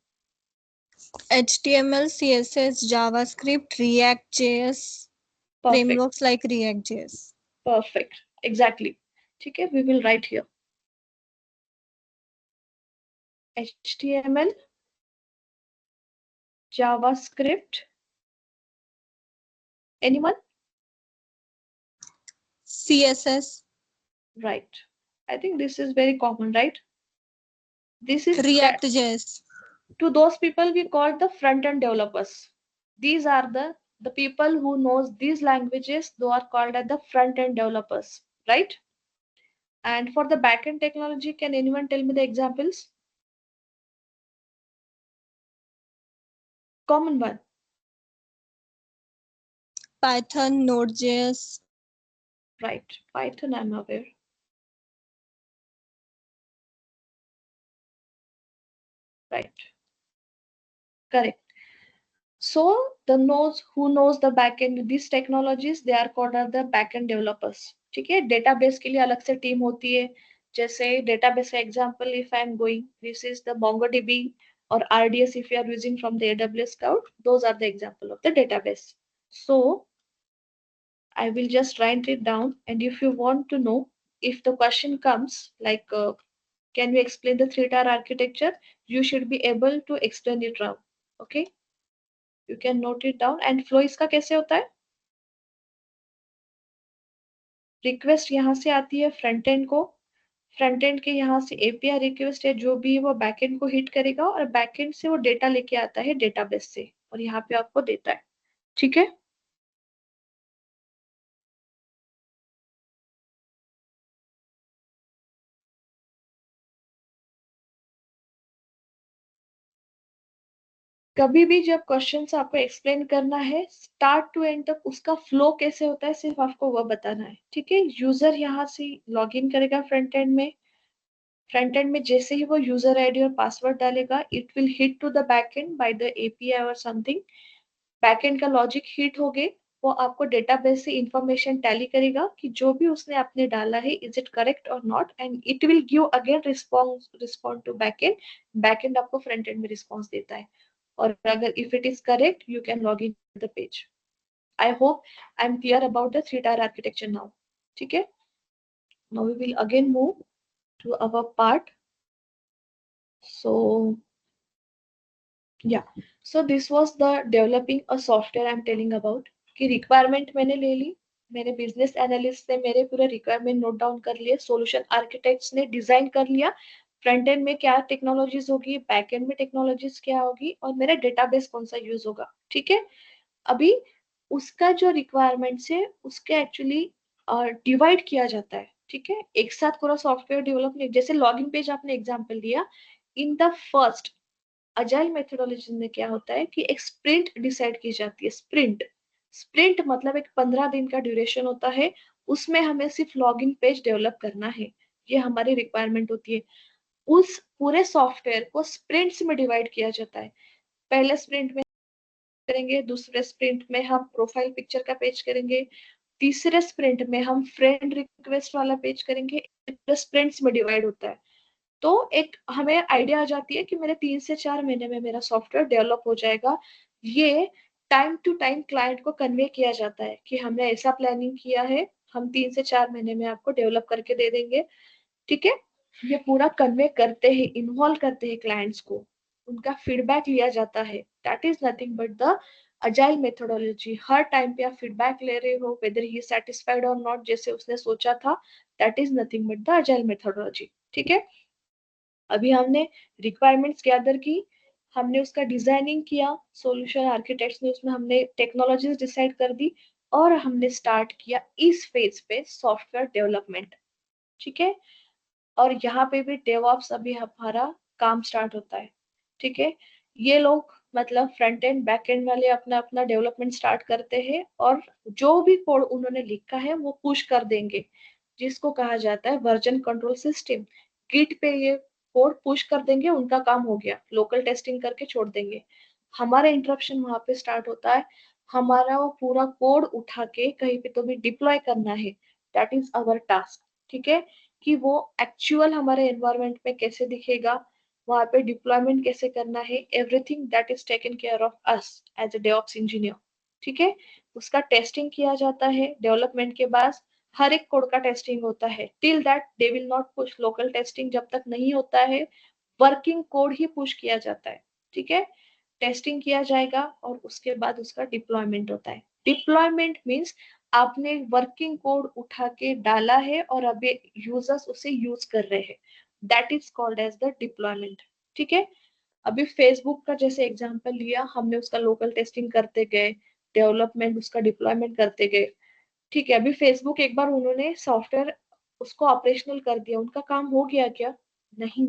HTML, CSS, JavaScript, React.js, perfect. frameworks like React.js. Perfect. Exactly. ठीक है? We will write here HTML, JavaScript. Anyone? CSS. Right. I think this is very common, right? This is that React.js. to those people we call the front end developers. These are the people who knows these languages. They are called as the front end developers, right? And for the back end technology, can anyone tell me the examples? Common one. Python, Node.js. Right. Python, I'm aware. Right. Correct. So the knows who knows the backend these technologies they are called as the backend developers. ठीक है database के लिए अलग से team होती है जैसे database का example if I am going this is the MongoDB or RDS if you are using from the AWS cloud those are the example of the database. So I will just write it down and if you want to know if the question comes like can you explain the three-tier architecture you should be able to explain it now. Okay. You can note it down and flow इसका कैसे होता है request यहाँ से आती है front end को front end के यहाँ से एपीआई रिक्वेस्ट है जो भी है वो बैक एंड को हिट करेगा और बैक एंड से वो डेटा लेके आता है डेटाबेस से और यहाँ पे आपको देता है ठीक है कभी भी जब क्वेश्चन आपको एक्सप्लेन करना है स्टार्ट टू एंड तक उसका फ्लो कैसे होता है सिर्फ आपको वह बताना है ठीक है यूजर यहाँ से लॉग इन करेगा फ्रंट एंड में जैसे ही वो यूजर आईडी और पासवर्ड डालेगा it will hit to the back end by the API और समथिंग बैकएंड का लॉजिक हिट हो गए वो आपको डेटाबेस से इंफॉर्मेशन टैली करेगा कि जो भी उसने आपने डाला है इज इट करेक्ट और not and it will give again respond to backend आपको फ्रंट एंड में रिस्पॉन्स देता है और अगर if it is correct you can log in the page I hope I am clear about the three tier architecture now ठीक है now we will again move to our part so yeah so this was the developing a software I'm telling about कि requirement मैंने ले ली मेरे business analyst ने मेरे पूरे requirement note down कर लिए सॉल्यूशन आर्किटेक्ट्स ने डिजाइन कर लिया फ्रंट एंड में क्या टेक्नोलॉजीज होगी बैक एंड में टेक्नोलॉजीज क्या होगी और मेरा डेटाबेस कौन सा यूज होगा ठीक है अभी उसका जो रिक्वायरमेंट है उसके एक्चुअली डिवाइड किया जाता है ठीक है एक साथ पूरा सॉफ्टवेयर डेवलप नहीं जैसे लॉगिन पेज आपने एग्जाम्पल दिया इन द फर्स्ट अजाइल मेथोडोलॉजी में क्या होता है कि एक स्प्रिंट डिसाइड की जाती है स्प्रिंट मतलब एक 15 दिन का ड्यूरेशन होता है उसमें हमें सिर्फ लॉगिन पेज डेवलप करना है ये हमारी रिक्वायरमेंट होती है उस पूरे सॉफ्टवेयर को स्प्रिंट्स में डिवाइड किया जाता है पहले स्प्रिंट में करेंगे दूसरे स्प्रिंट में हम प्रोफाइल पिक्चर का पेज करेंगे तीसरे स्प्रिंट में हम फ्रेंड रिक्वेस्ट वाला पेज करेंगे स्प्रिंट्स में डिवाइड होता है तो एक हमें आइडिया आ जाती है कि मेरे 3 से 4 महीने में मेरा सॉफ्टवेयर डेवलप हो जाएगा ये टाइम टू टाइम क्लाइंट को कन्वे किया जाता है कि हमने ऐसा प्लानिंग किया है हम 3 से 4 महीने में आपको डेवलप करके दे देंगे ठीक है ये पूरा कन्वे करते हैं इन्वॉल्व करते हैं क्लाइंट्स को उनका फीडबैक लिया जाता है that is nothing but the agile methodology her time पे आप फीडबैक ले रहे हो वेदर ही सेटिस्फाइड और नॉट जैसे उसने सोचा था that is nothing but the agile methodology ठीक है अभी हमने रिक्वायरमेंट्स गैदर की हमने उसका डिजाइनिंग किया सॉल्यूशन आर्किटेक्ट्स ने उसमें हमने टेक्नोलॉजीज डिसाइड कर दी और हमने स्टार्ट किया इस फेज पे सॉफ्टवेयर डेवलपमेंट ठीक है और यहाँ पे भी डेवऑप्स अभी हमारा काम स्टार्ट होता है ठीक है ये लोग मतलब फ्रंट एंड बैक एंड वाले अपना अपना डेवलपमेंट स्टार्ट करते हैं और जो भी कोड उन्होंने लिखा है वो पुश कर देंगे जिसको कहा जाता है वर्जन कंट्रोल सिस्टम गिट पे ये कोड पुश कर देंगे उनका काम हो गया लोकल टेस्टिंग करके छोड़ देंगे हमारा इंटरप्शन वहां पे स्टार्ट होता है हमारा वो पूरा कोड उठा के कहीं पे तो भी डिप्लॉय करना है दैट इज अवर टास्क ठीक है कि वो एक्चुअल हमारे एनवायरनमेंट में कैसे दिखेगा वहां पे डिप्लॉयमेंट कैसे करना है everything that is taken care of us as a DevOps engineer ठीक है उसका टेस्टिंग किया जाता है डेवलपमेंट के बाद हर एक कोड का टेस्टिंग होता है till that they will not push local testing जब तक नहीं होता है वर्किंग कोड ही पुश किया जाता है ठीक है टेस्टिंग किया जाएगा और उसके बाद उसका डिप्लॉयमेंट होता है डिप्लॉयमेंट मीन्स आपने वर्किंग कोड उठा के डाला है और अभी यूजर्स उसे यूज कर रहे हैं, that is called as the deployment. ठीक है, अभी फेसबुक का जैसे एग्जांपल लिया हमने, उसका लोकल टेस्टिंग करते गए, डेवलपमेंट, उसका डिप्लॉयमेंट करते गए। ठीक है, अभी फेसबुक एक बार उन्होंने सॉफ्टवेयर उसको ऑपरेशनल कर दिया, उनका काम हो गया क्या? नहीं।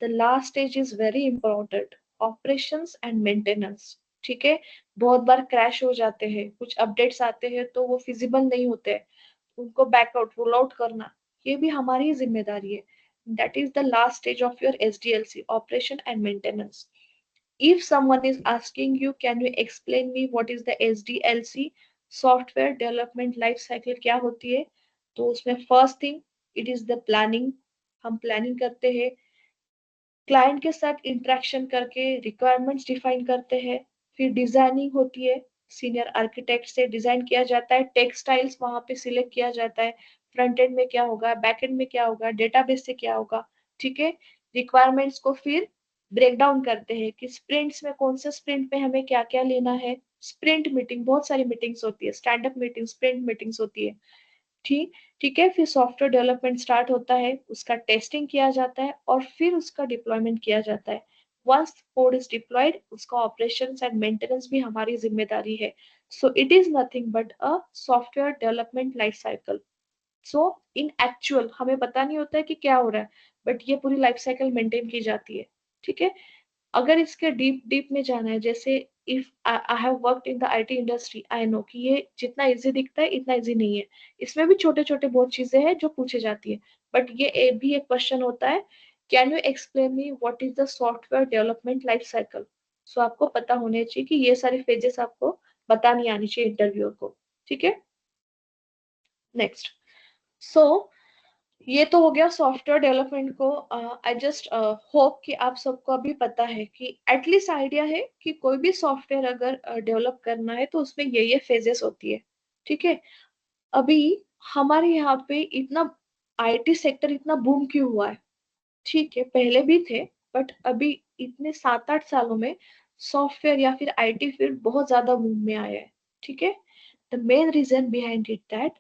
The last stage is very important, operations and maintenance. ठीक है, बहुत बार क्रैश हो जाते हैं, कुछ अपडेट्स आते हैं तो वो फिजिबल नहीं होते, उनको बैकआउट रोल आउट करना, ये भी हमारी ही जिम्मेदारी है। That is the last stage of your SDLC, operation and maintenance. If someone is asking you, can you explain me what is the SDLC, software development life cycle क्या होती है, तो उसमें first thing it is the planning. हम planning करते हैं, client के साथ इंटरेक्शन करके रिक्वायरमेंट्स डिफाइन करते हैं, फिर डिजाइनिंग होती है, सीनियर आर्किटेक्ट से डिजाइन किया जाता है, टेक्सटाइल्स वहां पे सिलेक्ट किया जाता है, फ्रंट एंड में क्या होगा, बैक एंड में क्या होगा, डेटाबेस से क्या होगा। ठीक है, रिक्वायरमेंट्स को फिर ब्रेक डाउन करते हैं कि स्प्रिंट्स में कौन से स्प्रिंट पे हमें क्या क्या लेना है। स्प्रिंट मीटिंग, बहुत सारी मीटिंग्स होती है, stand up meeting, sprint meetings होती है। ठीक ठीक है, फिर सॉफ्टवेयर डेवलपमेंट स्टार्ट होता है, उसका टेस्टिंग किया जाता है और फिर उसका डिप्लॉयमेंट किया जाता है। वंस कोड इज डिप्लॉयड, उसका ऑपरेशन एंड मेंटेनेंस भी हमारी जिम्मेदारी है। So it is nothing but a software development life cycle. So in actual हमें पता नहीं होता है कि क्या हो रहा है, बट ये पूरी लाइफ साइकिल मेंटेन की जाती है। ठीक है, अगर इसके डीप डीप में जाना है, जैसे if I have worked in the IT industry, I know कि ये जितना इजी दिखता है इतना इजी नहीं है, इसमें भी छोटे छोटे बहुत चीजें हैं जो पूछे जाती है। बट ये भी एक क्वेश्चन होता है, can you explain me what is the software development life cycle. So आपको पता होने चाहिए कि ये सारी फेजेस आपको बतानी आनी चाहिए इंटरव्यूअर को। ठीक है, नेक्स्ट। सो ये तो हो गया सॉफ्टवेयर डेवलपमेंट को। आई जस्ट होप कि आप सबको अभी पता है कि एटलीस्ट आइडिया है कि कोई भी सॉफ्टवेयर अगर डेवलप करना है तो उसमें ये फेजेस होती है। ठीक है, अभी हमारे यहाँ पे इतना IT सेक्टर इतना बूम क्यों हुआ है? ठीक है, पहले भी थे, बट अभी इतने 7-8 सालों में सॉफ्टवेयर या फिर IT फील्ड बहुत ज्यादा बूम में आया है। ठीक है, the main reason behind it that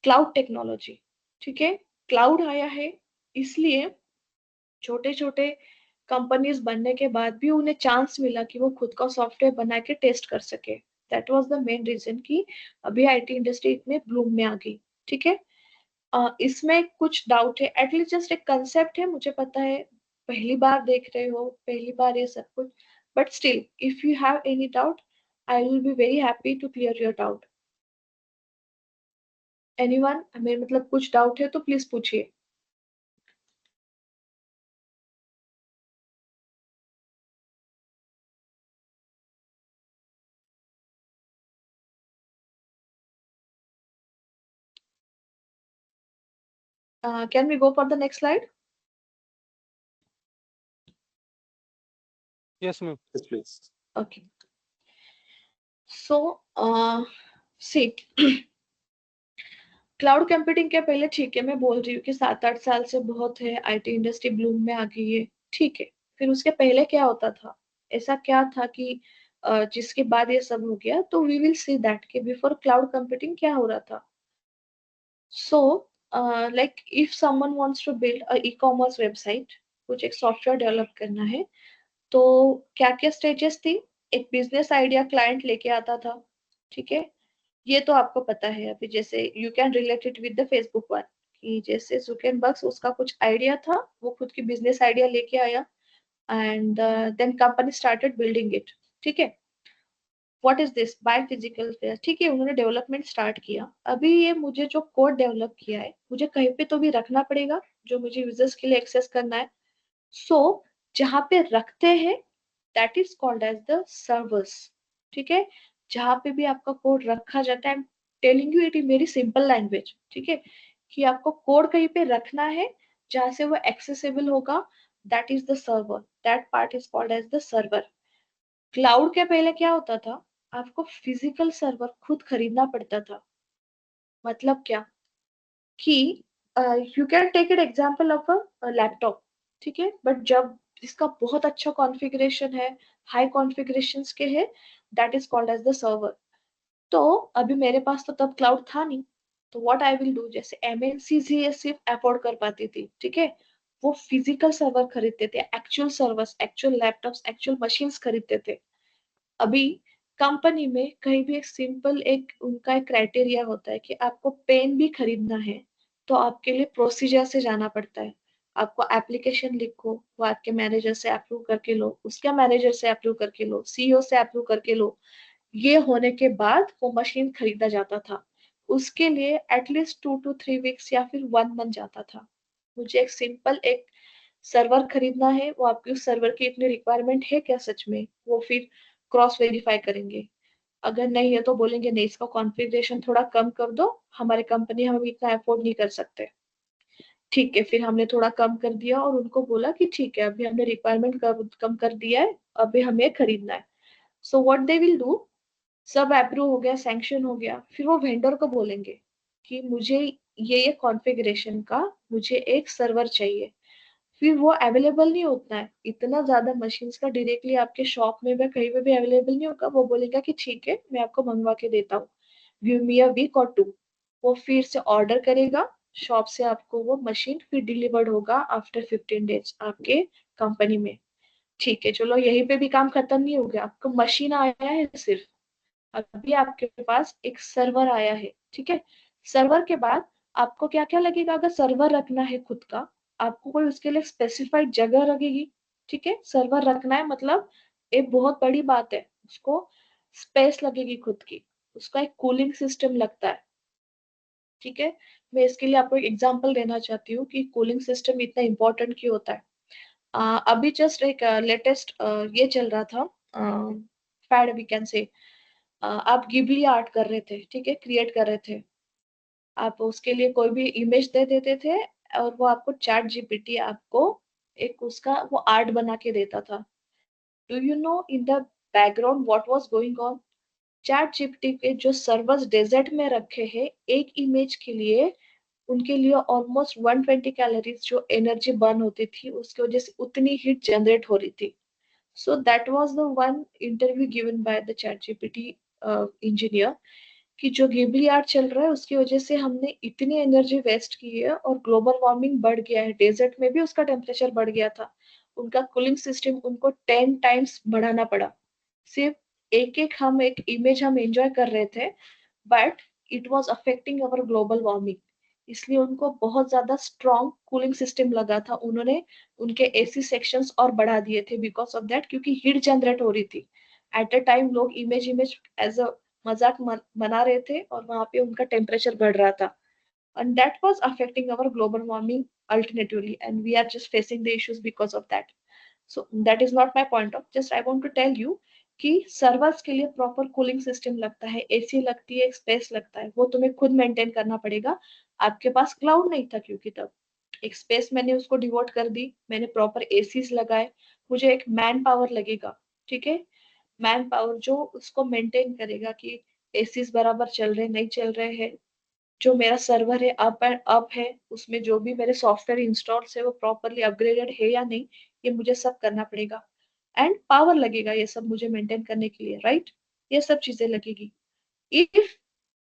cloud technology. ठीक है, क्लाउड आया है, इसलिए छोटे छोटे कंपनीज बनने के बाद भी उन्हें चांस मिला कि वो खुद का सॉफ्टवेयर बना के टेस्ट कर सके। That was the main reason कि अभी IT इंडस्ट्री इतने ब्लूम में आ गई। ठीक है, इसमें कुछ डाउट है, एटलीस्ट जस्ट एक कंसेप्ट है, मुझे पता है पहली बार देख रहे हो, पहली बार ये सब कुछ, but still if you have any doubt I will be very happy to clear your doubt. Anyone, हमें मतलब कुछ डाउट है तो प्लीज पूछिए। Can we go for the next slide? Yes, ma'am. Yes, please. Okay. So, see, cloud computing के पहले ठीक है, मैं बोल रही हूँ कि 7-8 साल से बहुत है, IT इंडस्ट्री ब्लूम में आ गई है। ठीक है, फिर उसके पहले क्या होता था, ऐसा क्या था कि जिसके बाद ये सब हो गया, तो वी विल सी दैट कि बिफोर क्लाउड कंप्यूटिंग क्या हो रहा था। So like if someone wants to build a e-commerce website, कुछ एक सॉफ्टवेयर डेवलप करना है, तो क्या क्या स्टेजेस थी? एक बिजनेस आइडिया क्लाइंट लेके आता था। ठीक है, ये तो आपको पता है। अभी जैसे you can relate it with the Facebook one, कि जैसे जुकरबर्ग, उसका कुछ आइडिया था, वो खुद की बिजनेस आइडिया लेके आया and then company started building it. ठीक है, what is this by physical fair. ठीक है, उन्होंने डेवलपमेंट स्टार्ट किया, अभी ये मुझे जो कोड डेवलप किया है मुझे कहीं पे तो भी रखना पड़ेगा, जो मुझे यूजर्स के लिए एक्सेस करना है। सो जहाँ पे रखते हैं that is called as the servers. ठीक है, जहाँ पे भी आपका कोड रखा जाता है, telling you it in very simple language. ठीक है, कि आपको कोड कहीं पे रखना है जहाँ से वो एक्सेसिबल होगा, that is the server, that part is called as the server. Cloud के पहले क्या होता था, आपको फिजिकल सर्वर खुद खरीदना पड़ता था। मतलब क्या कि you can take it example of a laptop. ठीक है, बट जब इसका बहुत अच्छा कॉन्फ़िगरेशन है, हाई कॉन्फ़िगरेशंस के है, that is called as the server. तो अभी मेरे पास तो तब क्लाउड था नहीं, तो व्हाट आई विल डू, जैसे एमएनसीज ही ये सिर्फ अफोर्ड कर पाती थी, ठीक है, वो फिजिकल सर्वर खरीदते थे, actual servers, actual laptops, actual machines खरीदते थे। अभी कंपनी में कहीं भी एक सिंपल एक उनका एक क्राइटेरिया होता है कि आपको पेन भी खरीदना है तो आपके लिए प्रोसीजर से जाना पड़ता है। आपको एप्लीकेशन लिखो, वो आपके मैनेजर से अप्रूव करके लो, उसका मैनेजर से अप्रूव करके लो, सीईओ से अप्रूव करके लो। ये होने के बाद वो मशीन खरीदा जाता था। उसके लिए एटलीस्ट 2 to 3 वीक्स या फिर 1 मंथ जाता था। मुझे एक सिंपल एक सर्वर खरीदना है, वो आपकी उस सर्वर की इतनी रिक्वायरमेंट है क्या सच में, वो फिर क्रॉस वेरीफाई करेंगे। अगर नहीं है तो बोलेंगे नहीं, इसका कॉन्फ़िगरेशन थोड़ा कम कर दो, हमारी कंपनी हम इतना अफोर्ड नहीं कर सकते। ठीक है, फिर हमने थोड़ा कम कर दिया और उनको बोला कि ठीक है, अभी हमने रिक्वायरमेंट कम कर दिया है, अभी हमें खरीदना है। So what they will do, सब अप्रूव हो गया, सैंक्शन हो गया, फिर वो वेंडर को बोलेंगे कि मुझे ये कॉन्फ़िगरेशन का मुझे एक सर्वर चाहिए। फिर वो अवेलेबल नहीं होता है, इतना ज्यादा मशीन्स का डायरेक्टली आपके शॉप में भी कहीं पे भी अवेलेबल नहीं होगा। वो बोलेगा कि ठीक है, मैं आपको मंगवा के देता हूँ, गिव मी अ वीक और 2। वो फिर से ऑर्डर करेगा शॉप से, आपको वो मशीन फिर डिलीवर्ड होगा आफ्टर 15 डेज आपके कंपनी में। ठीक है, चलो यहीं पे भी काम खत्म नहीं हो गया, आपको मशीन आया है सिर्फ, अभी आपके पास एक सर्वर आया है, ठीक है। सर्वर के बाद आपको क्या क्या लगेगा, अगर सर्वर रखना है खुद का, आपको कोई उसके लिए स्पेसिफाइड जगह लगेगी, ठीक है। सर्वर रखना है मतलब एक बहुत बड़ी बात है, उसको स्पेस लगेगी खुद की, उसका एक कूलिंग सिस्टम लगता है, ठीक है। मैं इसके लिए आपको एक एग्जांपल देना चाहती हूँ कि कूलिंग सिस्टम इतना इंपॉर्टेंट क्यों होता है। अभी जस्ट एक लेटेस्ट ये चल रहा था, फैड वी कैन से, आप गिबली आर्ट कर रहे थे, ठीक है, क्रिएट कर रहे थे, आप उसके लिए कोई भी इमेज दे देते थे और वो आपको चैट जीपीटी आपको एक उसका वो आर्ट बना के देता था। Do you know in the background what was going on, chat GPT के जो सर्वर्स डेजर्ट में रखे हैं, एक इमेज के लिए उनके लिए ऑलमोस्ट 120 कैलोरीज जो एनर्जी बर्न होती थी, उसकी वजह से उतनी हीट जनरेट हो रही थी। So that was the one interview given by the ChatGPT engineer कि जो गिबली आर्ट चल रहा है उसकी वजह से हमने इतनी एनर्जी वेस्ट की है और ग्लोबल वार्मिंग बढ़ गया है, डेजर्ट में भी उसका टेम्परेचर बढ़ गया था, उनका कूलिंग सिस्टम उनको 10 टाइम्स बढ़ाना पड़ा। सिर्फ एक इमेज हम एंजॉय कर रहे थे, but it was affecting our global warming, इसलिए उनको बहुत ज्यादा स्ट्रॉन्ग कूलिंग सिस्टम लगा था। उन्होंने उनके एसी सेक्शंस और बढ़ा दिए थे बिकॉज ऑफ दैट, क्योंकि हीट जनरेट हो रही थी। एट अ टाइम लोग इमेज इमेज एज अ मजाक मना रहे थे और वहां पे उनका टेम्परेचर बढ़ रहा था, and that was affecting our global warming alternatively, and we are just facing the issues because of that. So that is not my point of, just I want to tell you कि servers के लिए proper cooling system लगता है, AC लगती है, space लगता है, वो तुम्हें खुद मेंटेन करना पड़ेगा। आपके पास क्लाउड नहीं था क्योंकि तब एक स्पेस मैंने उसको डिवोट कर दी, मैंने प्रॉपर एसीज लगाए, मुझे एक मैन पावर लगेगा, ठीक है, मैन पावर जो उसको मेंटेन करेगा कि एसीज बराबर चल रहे नहीं चल रहे हैं, जो मेरा सर्वर है अप एंड अप है, उसमें जो भी मेरे सॉफ्टवेयर इंस्टॉल है वो प्रॉपरली अपग्रेडेड है या नहीं, ये मुझे सब करना पड़ेगा। एंड पावर लगेगा ये सब मुझे मेंटेन करने के लिए, राइट, ये सब चीजें लगेगी। If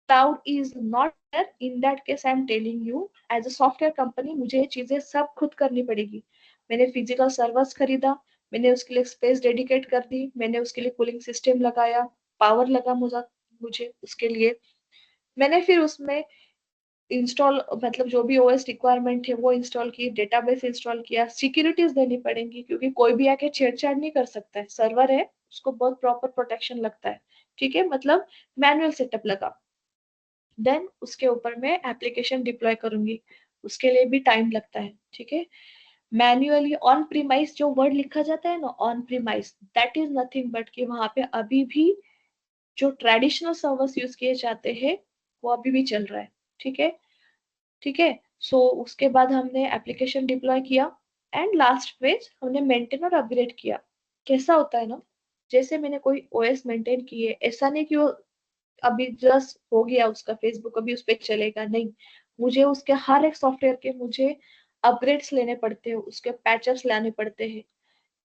cloud is not there, in that case I am telling you as a software company मुझे ये चीजें सब खुद करनी पड़ेगी। मैंने फिजिकल सर्वर्स खरीदा, मैंने उसके लिए स्पेस डेडिकेट कर दी, मैंने उसके लिए कूलिंग सिस्टम लगाया, पावर लगा मुझे उसके लिए, मैंने फिर उसमें इंस्टॉल मतलब जो भी ओएस रिक्वायरमेंट है वो इंस्टॉल की, डेटाबेस इंस्टॉल किया, सिक्योरिटीज देनी पड़ेंगी क्योंकि कोई भी आके छेड़छाड़ नहीं कर सकता है, सर्वर है उसको बहुत प्रॉपर प्रोटेक्शन लगता है, ठीक है, मतलब मैनुअल सेटअप लगा। देन उसके ऊपर मैं एप्लीकेशन डिप्लॉय करूंगी, उसके लिए भी टाइम लगता है, ठीक है। मैन्युअली ऑन प्रीमाइस जो वर्ड लिखा जाता है ना, on premise, that is nothing but कि वहां पे अभी भी जो ट्रेडिशनल सर्वर्स यूज किए जाते हैं वो अभी भी चल रहा है, ठीक है, ठीक है। सो उसके बाद हमने एप्लीकेशन डिप्लॉय किया एंड लास्ट पेज हमने मेंटेन और अपग्रेड किया। कैसा होता है ना, जैसे मैंने कोई ओएस मेंटेन की है, ऐसा नहीं कि वो अभी जस्ट हो गया उसका फेसबुक अभी उस पर चलेगा, नहीं, मुझे उसके हर एक सॉफ्टवेयर के मुझे अपग्रेड्स लेने पड़ते हैं, उसके पैचेस लाने पड़ते हैं।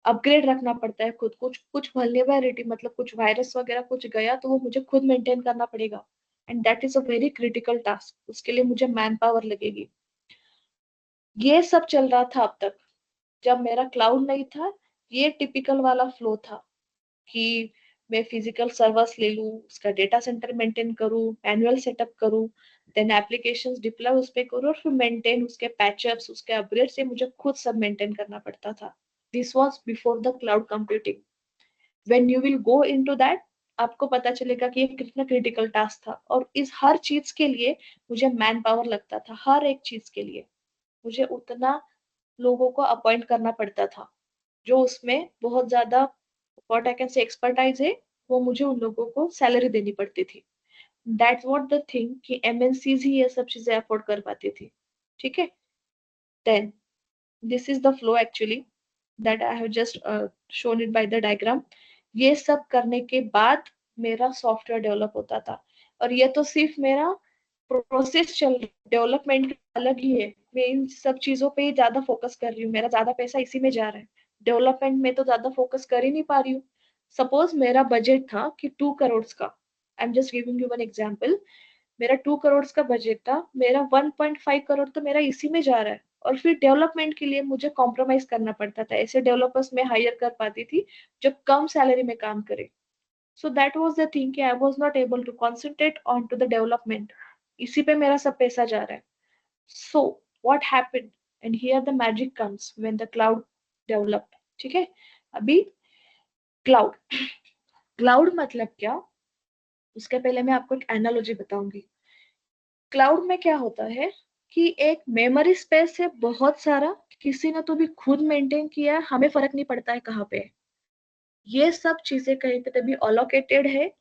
अपग्रेड रखना पड़ता है खुद, कुछ कुछ वल्नरेबिलिटी मतलब कुछ वायरस वगैरह कुछ गया तो वो मुझे खुद मेंटेन करना पड़ेगा, and that is a very critical task, उसके लिए मुझे मैन पावर लगेगी। ये सब चल रहा था अब तक, जब मेरा क्लाउड नहीं था। ये टिपिकल वाला फ्लो था कि मैं फिजिकल सर्वर्स ले लूं, उसका डेटा सेंटर मेंटेन करूं, मैनुअल सेटअप करूं, देन एप्लीकेशंस डिप्लॉय उस पे करूं, और फिर मेंटेन उसके पैचअप्स, उसके अपग्रेड से मुझे खुद सब मेंटेन करना पड़ता था। This was before the cloud computing. When you will go into that, आपको पता चलेगा कि ये कितना क्रिटिकल टास्क था, और इस हर चीज के लिए मुझे मैन पावर लगता था, हर एक चीज के लिए मुझे उतना लोगों को अपॉइंट करना पड़ता था जो उसमें बहुत ज्यादा व्हाट आई कैन से एक्सपर्टाइज है, वो मुझे उन लोगों को सैलरी देनी पड़ती थी। दैट्स व्हाट द थिंग कि एमएनसीज ही ये सब चीजें अफोर्ड कर पाती थी। ठीक है, then this is the flow actually that I have just shown it by the diagram. ये सब करने के बाद मेरा सॉफ्टवेयर डेवलप होता था, और ये तो सिर्फ मेरा प्रोसेस चल रहा है, डेवलपमेंट अलग ही है। मैं इन सब चीजों पे ही ज्यादा फोकस कर रही हूँ, मेरा ज्यादा पैसा इसी में जा रहा है, डेवलपमेंट में तो ज्यादा फोकस कर ही नहीं पा रही हूँ। सपोज मेरा बजट था कि 2 करोड़ का, I am just giving you one example, मेरा 2 करोड़ का बजट था, मेरा 1.5 करोड़ तो मेरा इसी में जा रहा है, और फिर डेवलपमेंट के लिए मुझे कॉम्प्रोमाइज करना पड़ता था। ऐसे डेवलपर्स में हायर कर पाती थी जो कम सैलरी में काम करे। So that was the thing कि I was not able to concentrate on to the development, इसी पे मेरा सब पैसा जा रहा है। So what happened, and here the magic comes when the cloud developed. ठीक है, अभी क्लाउड, क्लाउड मतलब क्या, उसके पहले मैं आपको एक एनालॉजी बताऊंगी। क्लाउड में क्या होता है कि एक मेमोरी स्पेस है बहुत सारा, किसी ने तो भी खुद मेंटेन किया है, हमें फर्क नहीं पड़ता है कहाँ पे है। ये सब चीजें कहीं पे तभी अलोकेटेड है,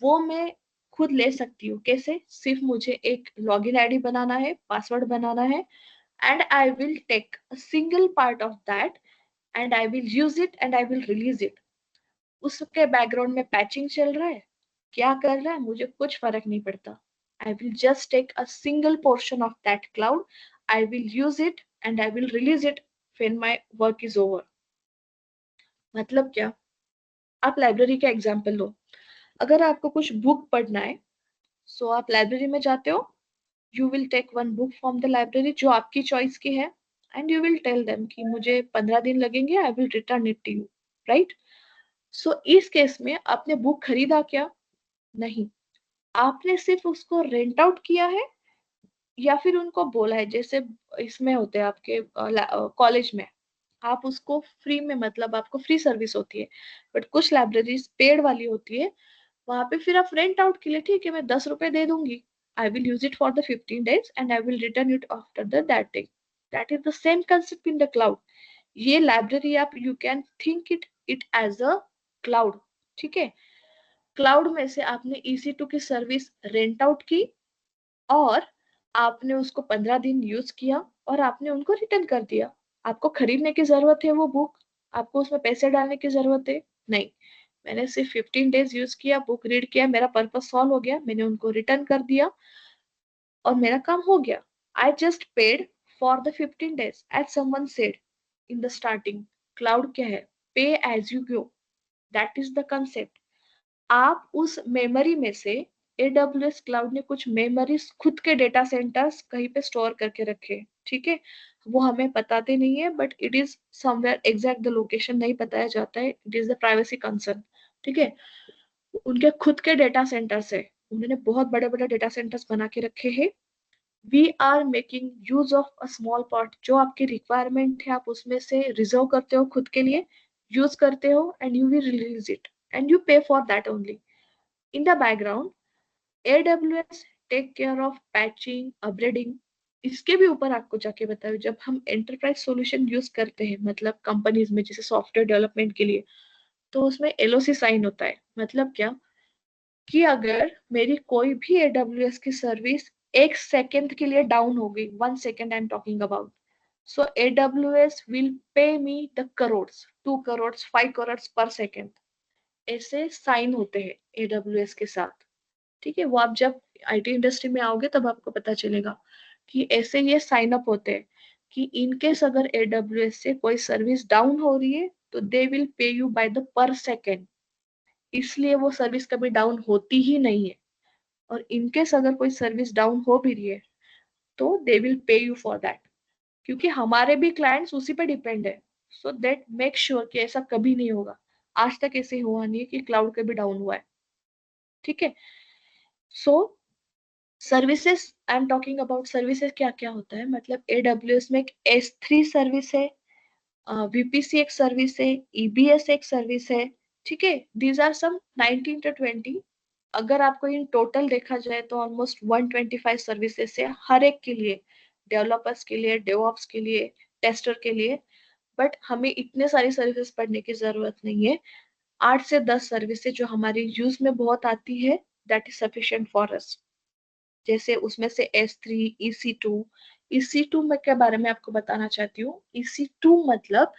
वो मैं खुद ले सकती हूँ। कैसे, सिर्फ मुझे एक लॉगिन आईडी बनाना है, पासवर्ड बनाना है, and I will take a single part of that and I will use it and I will release it. उसके बैकग्राउंड में पैचिंग चल रहा है, क्या कर रहा है मुझे कुछ फर्क नहीं पड़ता। I will just take a single portion of that cloud, I will use it and I will release it when my work is over। मतलब क्या, आप लाइब्रेरी का एग्जाम्पल लो, अगर आपको कुछ बुक पढ़ना है, सो आप लाइब्रेरी में जाते हो, you will take one book from the library जो आपकी चॉइस की है, and you will tell them कि मुझे 15 दिन लगेंगे, I will return it to you, right. So इस केस में आपने बुक खरीदा क्या, नहीं, आपने सिर्फ उसको रेंट आउट किया है, या फिर उनको बोला है, जैसे इसमें होते हैं आपके कॉलेज में, आप उसको फ्री में, मतलब आपको फ्री सर्विस होती है, बट कुछ लाइब्रेरीज पेड वाली होती है, वहां पे फिर आप रेंट आउट के लिए, ठीक है मैं 10 रुपए दे दूंगी, I will use it for the 15 days and I will return it after the that day. That is the same concept in the cloud. ये लाइब्रेरी आप, you can think it as a cloud. ठीक है, cloud में से आपने EC2 की service rent out की, और आपने उसको 15 दिन यूज किया, और आपने उनको रिटर्न कर दिया। आपको खरीदने की जरूरत है वो बुक, आपको उसमें पैसे डालने की जरूरत है, नहीं। मैंने सिर्फ 15 डेज यूज किया, बुक रीड किया, मेरा पर्पस सॉल्व हो गया, मैंने उनको रिटर्न कर दिया, और मेरा काम हो गया। I just paid for the 15 days as someone said in the starting. Cloud क्या है, pay as you go, that is the concept. आप उस मेमोरी में से, AWS क्लाउड ने कुछ मेमोरीज खुद के डेटा सेंटर्स कहीं पे स्टोर करके रखे, ठीक है, वो हमें बताते नहीं है, but it is somewhere, exact the location नहीं बताया जाता है, it is the privacy concern. ठीक है, उनके खुद के डेटा सेंटर्स है, उन्होंने बहुत बड़े बड़े डेटा सेंटर्स बना के रखे हैं। We are making use of a small part, जो आपकी रिक्वायरमेंट है आप उसमें से रिजर्व करते हो खुद के लिए, यूज करते हो, and you will release it and you pay for that only। In the background, AWS take care of patching, upgrading। इसके भी ऊपर आपको जाके बताऊँ, जब हम एंटरप्राइज सॉल्यूशन यूज करते हैं, मतलब कंपनीज में जैसे सॉफ्टवेयर डेवलपमेंट के लिए, तो उसमें LOC साइन होता है। मतलब क्या, कि अगर मेरी कोई भी AWS की सर्विस 1 सेकेंड के लिए डाउन हो गई, 1 second I am talking about, so AWS will pay me the crore, 2 crore, 5 crore पर सेकेंड। ऐसे साइन होते हैं AWS के साथ। ठीक है, वो आप जब IT इंडस्ट्री में आओगे तब आपको पता चलेगा कि ऐसे ये साइन अप होते हैं कि इनकेस अगर AWS से कोई सर्विस डाउन हो रही है, तो they will pay you by the पर सेकेंड, इसलिए वो सर्विस कभी डाउन होती ही नहीं है। और इनकेस अगर कोई सर्विस डाउन हो भी रही है तो they will pay you for that, क्योंकि हमारे भी क्लाइंट्स उसी पे डिपेंड है। सो दैट मेक श्योर कि ऐसा कभी नहीं होगा। आज तक ऐसे हुआ नहीं है कि क्लाउड कभी डाउन हुआ है। ठीक है। So services, I am talking about services, क्या क्या होता है, मतलब AWS में एक S3 सर्विस है, VPC एक सर्विस है, EBS एक सर्विस है। ठीक है, दीज आर सम 19 to 20। अगर आपको इन टोटल देखा जाए तो ऑलमोस्ट 125 सर्विसेज है, हर एक के लिए, डेवलपर्स के लिए, डेवऑप्स के लिए, टेस्टर के लिए। बट हमें इतने सारी सर्विसेज पढ़ने की जरूरत नहीं है। 8 से 10 सर्विसेज जो हमारी यूज में बहुत आती है, that is sufficient for us. जैसे उसमें से S3, EC2। EC2 में के बारे में आपको बताना चाहती हूँ। EC2 मतलब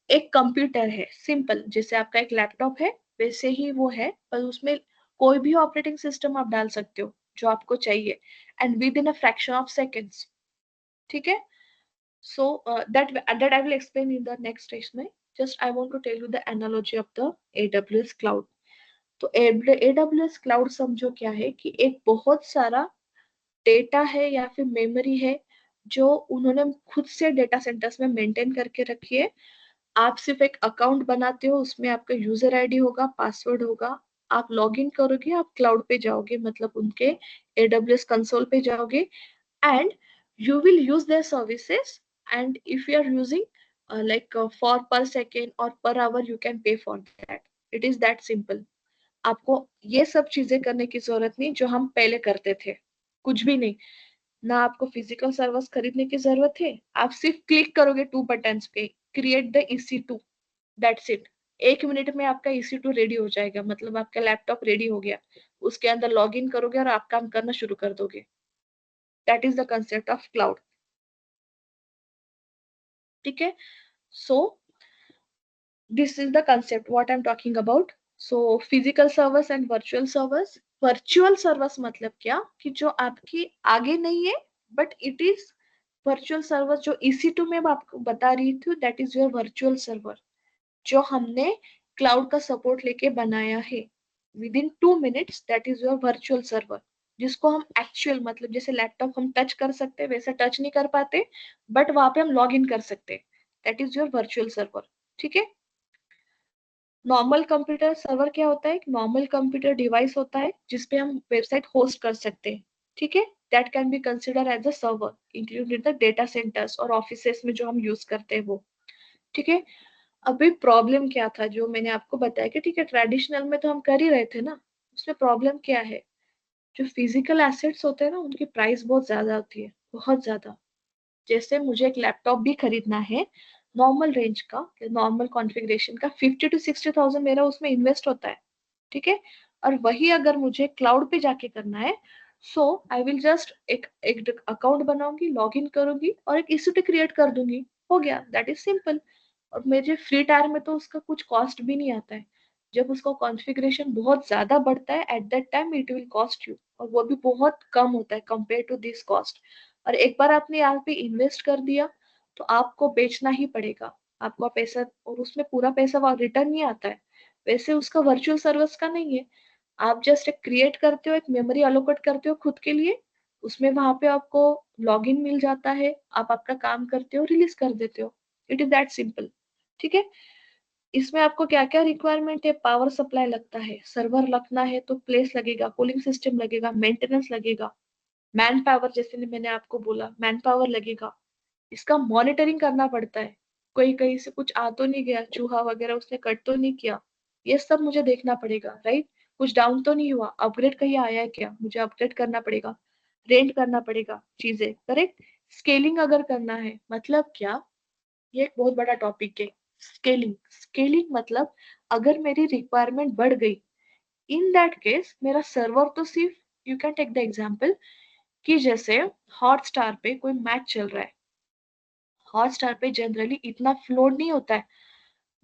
एक कंप्यूटर है, सिंपल, जैसे आपका एक लैपटॉप है वैसे ही वो है, पर उसमें कोई भी ऑपरेटिंग सिस्टम आप डाल सकते हो जो आपको चाहिए, and within a fraction of seconds. ठीक है। So that I will explain in the next session में। Just I want to tell you the analogy of the AWS cloud. तो AWS क्लाउड समझो क्या है, कि एक बहुत सारा डेटा है या फिर मेमोरी है जो उन्होंने खुद से डेटा सेंटर्स में मेंटेन करके रखी है। आप सिर्फ एक अकाउंट बनाते हो, उसमें आपका यूजर आईडी होगा, पासवर्ड होगा, आप लॉग इन करोगे, आप क्लाउड पे जाओगे, मतलब उनके AWS कंसोल पे जाओगे, and you will use their services. And if you are using like for per second और per hour, you can pay for that. It is that simple. आपको ये सब चीजें करने की जरूरत नहीं जो हम पहले करते थे, कुछ भी नहीं। ना आपको फिजिकल सर्वर्स खरीदने की जरूरत है, आप सिर्फ क्लिक करोगे 2 बटन्स पे, create the EC2, that's it. 1 minute में आपका EC2 रेडी हो जाएगा, मतलब आपका लैपटॉप रेडी हो गया। उसके अंदर लॉग इन करोगे और आप काम करना शुरू कर दोगे। That is the concept of cloud. ठीक है। So this is the concept what I am talking about. So physical servers and virtual servers. Virtual servers मतलब क्या, कि जो आपकी आगे नहीं है, but it is virtual server. जो EC2 में मैं आपको बता रही थी, that is your virtual server, जो हमने क्लाउड का सपोर्ट लेके बनाया है। With in 2 minutes, that is your virtual server, जिसको हम एक्चुअल, मतलब जैसे लैपटॉप हम टच कर सकते हैं वैसा टच नहीं कर पाते, बट वहां पे हम लॉग इन कर सकते हैं। That is your virtual server. ठीक है। नॉर्मल कंप्यूटर सर्वर क्या होता है, एक नॉर्मल कंप्यूटर डिवाइस होता है जिसपे हम वेबसाइट होस्ट कर सकते हैं। ठीक है। That can be consider as a server, included the data centers और ऑफिसेस में जो हम यूज करते हैं वो। ठीक है। अभी प्रॉब्लम क्या था, जो मैंने आपको बताया कि ठीक है ट्रेडिशनल में तो हम कर ही रहे थे ना, उसमें प्रॉब्लम क्या है, जो फिजिकल एसेट्स होते हैं ना उनकी प्राइस बहुत ज्यादा होती है, बहुत ज्यादा। जैसे मुझे एक लैपटॉप भी खरीदना है नॉर्मल रेंज का, नॉर्मल कॉन्फ़िगरेशन का, 50 to 60,000 मेरा उसमें इन्वेस्ट होता है। ठीक है। और वही अगर मुझे क्लाउड पे जाके करना है, सो आई विल जस्ट एक अकाउंट बनाऊंगी, लॉग इन करूंगी और एक EC2 क्रिएट कर दूंगी, हो गया। That is simple. और मेरे फ्री टायर में तो उसका कुछ कॉस्ट भी नहीं आता है। जब उसका कॉन्फ़िगरेशन बहुत ज्यादा बढ़ता है, eight that time it will cost you, और वो भी बहुत कम होता है कंपेयर टू दिस कॉस्ट। और एक बार आपने यहाँ पे इन्वेस्ट कर दिया तो आपको बेचना ही पड़ेगा, आपका पैसा, और उसमें पूरा पैसा वहां रिटर्न नहीं आता है। वैसे उसका वर्चुअल सर्विस का नहीं है। आप जस्ट एक क्रिएट करते हो, एक मेमोरी अलोकेट करते हो खुद के लिए, उसमें वहां पे आपको लॉगिन मिल जाता है, आप आपका काम करते हो, रिलीज कर देते हो। It is that simple. ठीक है। इसमें आपको क्या क्या रिक्वायरमेंट है, पावर सप्लाई लगता है, सर्वर लगना है तो प्लेस लगेगा, कूलिंग सिस्टम लगेगा, मेंटेनेंस लगेगा, मैन पावर, जैसे मैंने आपको बोला मैन पावर लगेगा। इसका मॉनिटरिंग करना पड़ता है, कोई कहीं से कुछ आ तो नहीं गया, चूहा वगैरह उसने कट तो नहीं किया, ये सब मुझे देखना पड़ेगा, राइट। कुछ डाउन तो नहीं हुआ, अपग्रेड कहीं आया है क्या, मुझे अपग्रेड करना पड़ेगा, रेंट करना पड़ेगा चीजें, करेक्ट। स्केलिंग अगर करना है, मतलब क्या, ये एक बहुत बड़ा टॉपिक है। स्केलिंग, स्केलिंग मतलब अगर मेरी रिक्वायरमेंट बढ़ गई, इन दैट केस मेरा सर्वर तो सिर्फ, you can take the example कि जैसे हॉटस्टार पे कोई मैच चल रहा है, हॉटस्टार पे जनरली इतना फ्लोड नहीं होता है,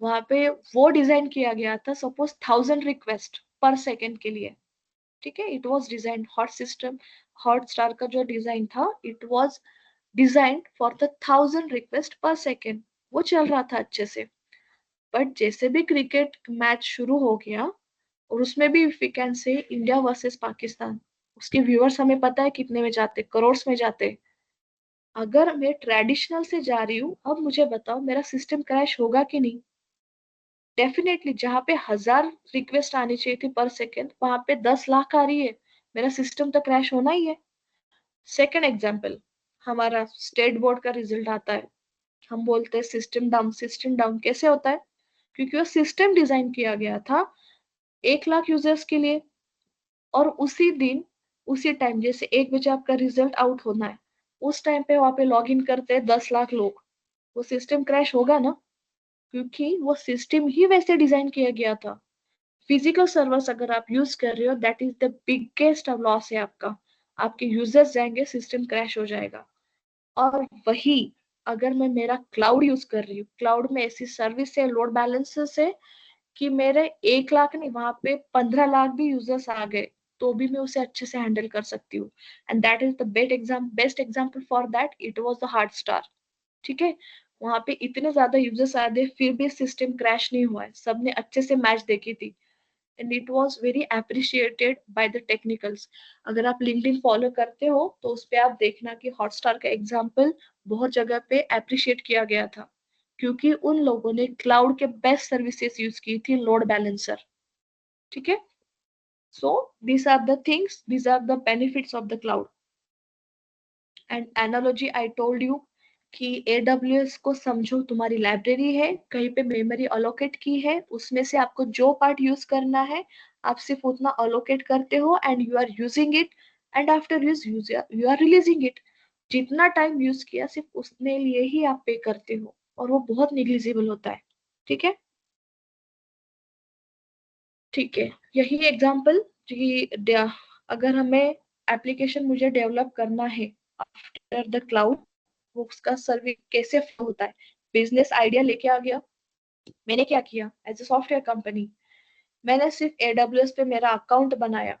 वहां पे वो डिजाइन किया गया था सपोज 1000 रिक्वेस्ट पर सेकेंड के लिए। ठीक है। It was design hot system, Hotstar का जो डिजाइन था, it was design for the 1000 request पर सेकेंड। वो चल रहा था अच्छे से। बट जैसे भी क्रिकेट मैच शुरू हो गया, और उसमें भी we can say India versus Pakistan, उसके व्यूअर्स हमें पता है कितने में जाते, करोड़ में जाते। अगर मैं ट्रेडिशनल से जा रही हूँ, अब मुझे बताओ मेरा सिस्टम क्रैश होगा कि नहीं? डेफिनेटली। जहाँ पे 1000 रिक्वेस्ट आनी चाहिए थी पर सेकेंड, वहां पे 10 लाख आ रही है, मेरा सिस्टम तो क्रैश होना ही है। सेकेंड एग्जाम्पल, हमारा स्टेट बोर्ड का रिजल्ट आता है, हम बोलते हैं सिस्टम डाउन। सिस्टम डाउन कैसे होता है? क्योंकि वो सिस्टम डिजाइन किया गया था 1 लाख यूजर्स के लिए, और उसी दिन उसी टाइम जैसे 1 बजे आपका रिजल्ट आउट होना है, उस टाइम पे वहां पे लॉग इन करते हैं 10 लाख लोग। वो सिस्टम क्रैश होगा ना, क्योंकि वो सिस्टम ही वैसे डिजाइन किया गया था। फिजिकल सर्वर्स अगर आप यूज कर रहे हो, that is the biggest loss है आपका। आपके यूजर्स जाएंगे, सिस्टम क्रैश हो जाएगा। और वही अगर मैं मेरा क्लाउड यूज कर रही हूँ, क्लाउड में ऐसी सर्विस है, लोड बैलेंसेस है कि मेरे 1 लाख नहीं, वहां पे 15 लाख भी यूजर्स आ गए तो भी मैं उसे अच्छे से हैंडल कर सकती हूँ। And that is the best example for that, it was the hard star. ठीक है, वहां पे इतने ज्यादा यूजर्स आ गए फिर भी सिस्टम क्रैश नहीं हुआ है, सबने अच्छे से मैच देखी थी। And it was very appreciated by the technicals. अगर आप लिंक्डइन फॉलो करते हो तो उस पर आप देखना कि हॉटस्टार का एग्जाम्पल बहुत जगह पे अप्रिशिएट किया गया था, क्योंकि उन लोगों ने क्लाउड के बेस्ट सर्विसेज यूज की थी, लोड बैलेंसर। ठीक है, so these are the things, these are the benefits of the cloud. And analogy I told you कि AWS को समझो तुम्हारी लाइब्रेरी है, कहीं पे मेमोरी अलोकेट की है, उसमें से आपको जो पार्ट यूज करना है आप सिर्फ उतना अलोकेट करते हो and you are using it, and after use you are releasing it. जितना टाइम यूज किया सिर्फ उसने लिए ही आप पे करते हो, और वो बहुत निग्लिजिबल होता है। ठीक है, ठीक है, यही एग्जाम्पल कि अगर हमें एप्लीकेशन मुझे डेवलप करना है आफ्टर द क्लाउड, वो उसका सर्विस कैसे flow होता है। बिजनेस आइडिया लेके आ गया, मैंने क्या किया एज ए सॉफ्टवेयर कंपनी, मैंने सिर्फ AWS पे मेरा अकाउंट बनाया।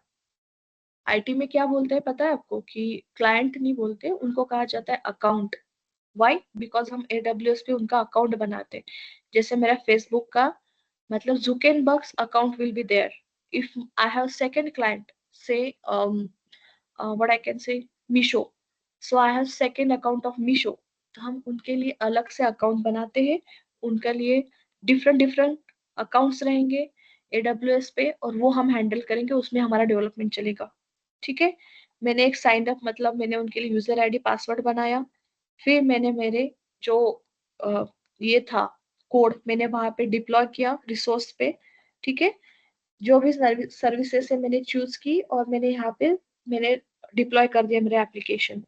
IT में क्या बोलते हैं पता है आपको? कि क्लाइंट नहीं बोलते, उनको कहा जाता है अकाउंट। वाई? बिकॉज हम AWS पे उनका अकाउंट बनाते हैं। जैसे मेरा फेसबुक का मतलब Zuckerberg's account will be there. If I have second client, say what I can say, Misho. So I have second account of Misho. तो हम उनके लिए अलग से अकाउंट बनाते हैं, उनके लिए डिफरेंट डिफरेंट अकाउंट्स रहेंगे AWS पे, और वो हम हैंडल करेंगे, उसमें हमारा डेवलपमेंट चलेगा। ठीक है, मैंने एक साइन अप मतलब मैंने उनके लिए यूजर ID पासवर्ड बनाया, फिर मैंने मेरे जो ये था कोड मैंने वहां पे डिप्लॉय किया रिसोर्स पे। ठीक है, जो भी सर्विसेज से मैंने चूज की और मैंने यहाँ पे मैंने डिप्लॉय कर दिया मेरे एप्लीकेशन।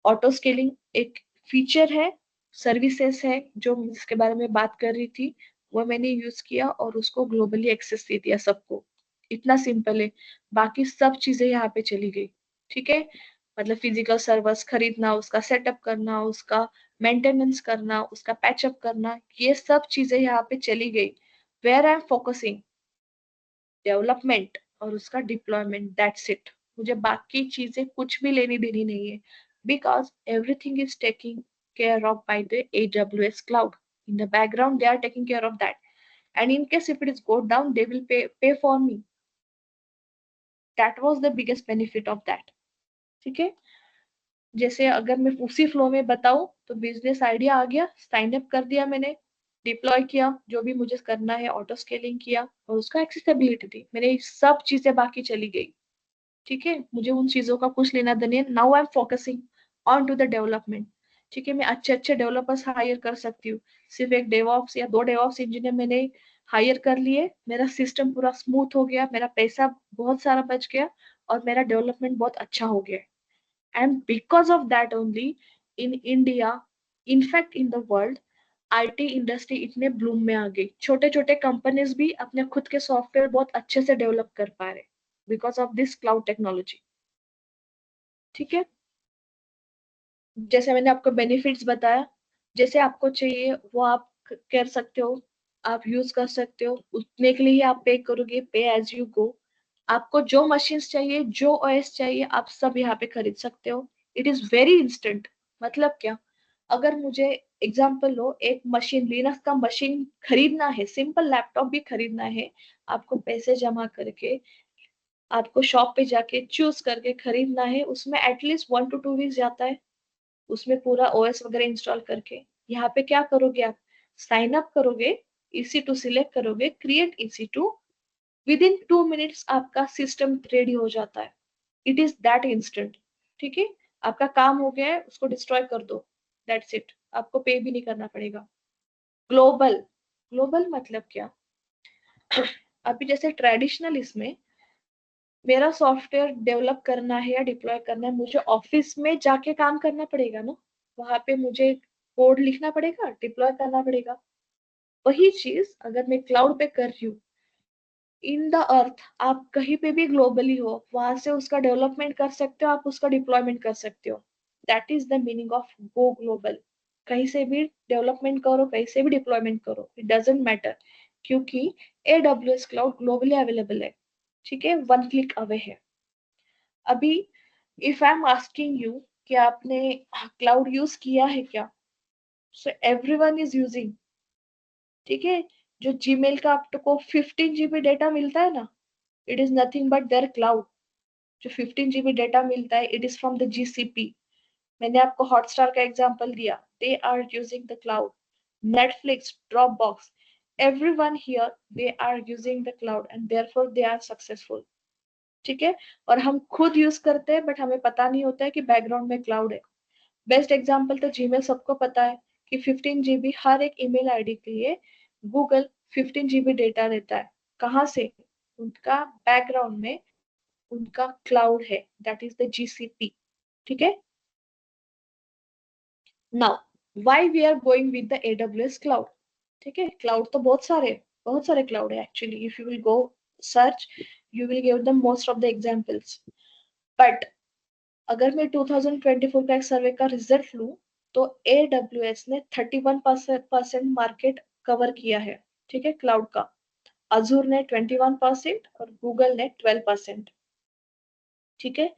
ऑटो स्केलिंग एक फीचर है, सर्विसेज है जो जिसके बारे में बात कर रही थी, वो मैंने यूज किया और उसको ग्लोबली एक्सेस दे दिया सबको। इतना सिंपल है, बाकी सब चीजें यहाँ पे चली गई। ठीक है, मतलब फिजिकल सर्वर्स खरीदना, उसका सेटअप करना, उसका मेंटेनेंस करना, उसका पैचअप करना, ये सब चीजें यहाँ पे चली गई। Where I am focusing development और उसका डिप्लॉयमेंट, दैट्स इट। मुझे बाकी चीजें कुछ भी लेनी देनी नहीं है, because everything is taking care of by the AWS cloud. In the background, they are taking care of that. And in case if it is go down, they will pay for me. That was the biggest benefit of that. ठीक है, जैसे अगर मैं उसी flow में बताऊं तो business idea आ गया, साइन अप कर दिया मैंने, डिप्लॉय किया जो भी मुझे करना है, ऑटो स्केलिंग किया और उसका एक्सेसिबिलिटी दी, मेरे सब चीजें बाकी चली गई। ठीक है, मुझे उन चीजों का कुछ लेना देना नहीं। Now I am focusing on to the development. ठीक है, मैं अच्छे अच्छे डेवलपर्स हायर कर सकती हूँ। सिर्फ एक डेवऑप्स या 2 डेवऑप्स इंजीनियर मैंने हायर कर लिए, मेरा सिस्टम पूरा स्मूथ हो गया, मेरा पैसा बहुत सारा बच गया और मेरा डेवलपमेंट बहुत अच्छा हो गया। And because of that only in India, in fact in the world, IT industry इतने ब्लूम में आ गई, छोटे छोटे कंपनीज भी अपने खुद के सॉफ्टवेयर बहुत अच्छे से डेवलप कर पा रहे because of this cloud technology. ठीक है, जैसे मैंने आपको बेनिफिट्स बताया, जैसे आपको चाहिए वो आप कर सकते हो, आप यूज कर सकते हो, उतने के लिए ही आप पे करोगे, पे एज यू गो। आपको जो मशीन्स चाहिए, जो OS चाहिए, आप सब यहाँ पे खरीद सकते हो। It is very instant. मतलब क्या, अगर मुझे एग्जाम्पल लो, एक मशीन, लिनक्स का मशीन खरीदना है, सिंपल लैपटॉप भी खरीदना है, आपको पैसे जमा करके आपको शॉप पे जाके चूज करके खरीदना है, उसमें एटलीस्ट 1 to 2 वीक्स जाता है, उसमें पूरा ओएस वगैरह इंस्टॉल करके। यहाँ पे क्या करोगे आप, साइन अप करोगे, EC2 सिलेक्ट करोगे, create EC2, with in 2 minutes आपका सिस्टम रेडी हो जाता है। It is that instant. ठीक है, आपका काम हो गया है, उसको डिस्ट्रॉय कर दो, दैट्स इट, आपको पे भी नहीं करना पड़ेगा। ग्लोबल, ग्लोबल मतलब क्या, अभी जैसे ट्रेडिशनल इसमें मेरा सॉफ्टवेयर डेवलप करना है या डिप्लॉय करना है, मुझे ऑफिस में जाके काम करना पड़ेगा ना, वहां पे मुझे कोड लिखना पड़ेगा, डिप्लॉय करना पड़ेगा। वही चीज अगर मैं क्लाउड पे कर रही हूँ, इन द अर्थ, आप कहीं पे भी ग्लोबली हो, वहां से उसका डेवलपमेंट कर सकते हो, आप उसका डिप्लॉयमेंट कर सकते हो। That is the meaning of go global. कहीं से भी डेवलपमेंट करो, कहीं से भी डिप्लॉयमेंट करो, इट डजेंट मैटर, क्योंकि AWS क्लाउड ग्लोबली अवेलेबल है। ठीक है, 1 क्लिक अवे है। अभी if I am asking you कि आपने क्लाउड यूज किया है क्या, सो एवरीवन इज यूजिंग। ठीक है, जो जीमेल का आपको 15 GB डेटा मिलता है ना, it is nothing but their cloud. जो 15 GB डेटा मिलता है, it is from the GCP। मैंने आपको हॉटस्टार का एग्जांपल दिया, they are using the cloud. Netflix, Dropbox, everyone here they are using the cloud and therefore they are successful। ठीक है, और हम खुद यूज करते हैं बट हमें पता नहीं होता है कि बैकग्राउंड में क्लाउड है। बेस्ट एग्जांपल तो जीमेल, सबको पता है कि 15 GB हर एक ईमेल आईडी के लिए गूगल 15 GB डेटा देता है। कहाँ से, उनका बैकग्राउंड में उनका क्लाउड है, दैट इज द GCP। ठीक है, now why we are going with the AWS cloud. ठीक है, क्लाउड तो बहुत सारे क्लाउड है actually, if you will go search you will give the most of the examples. But अगर मैं 2024 का एक सर्वे का रिजल्ट लूं, तो AWS ने 31% मार्केट कवर किया है। ठीक है, क्लाउड का। अजूर ने 21% और गूगल ने 12%। ठीक है,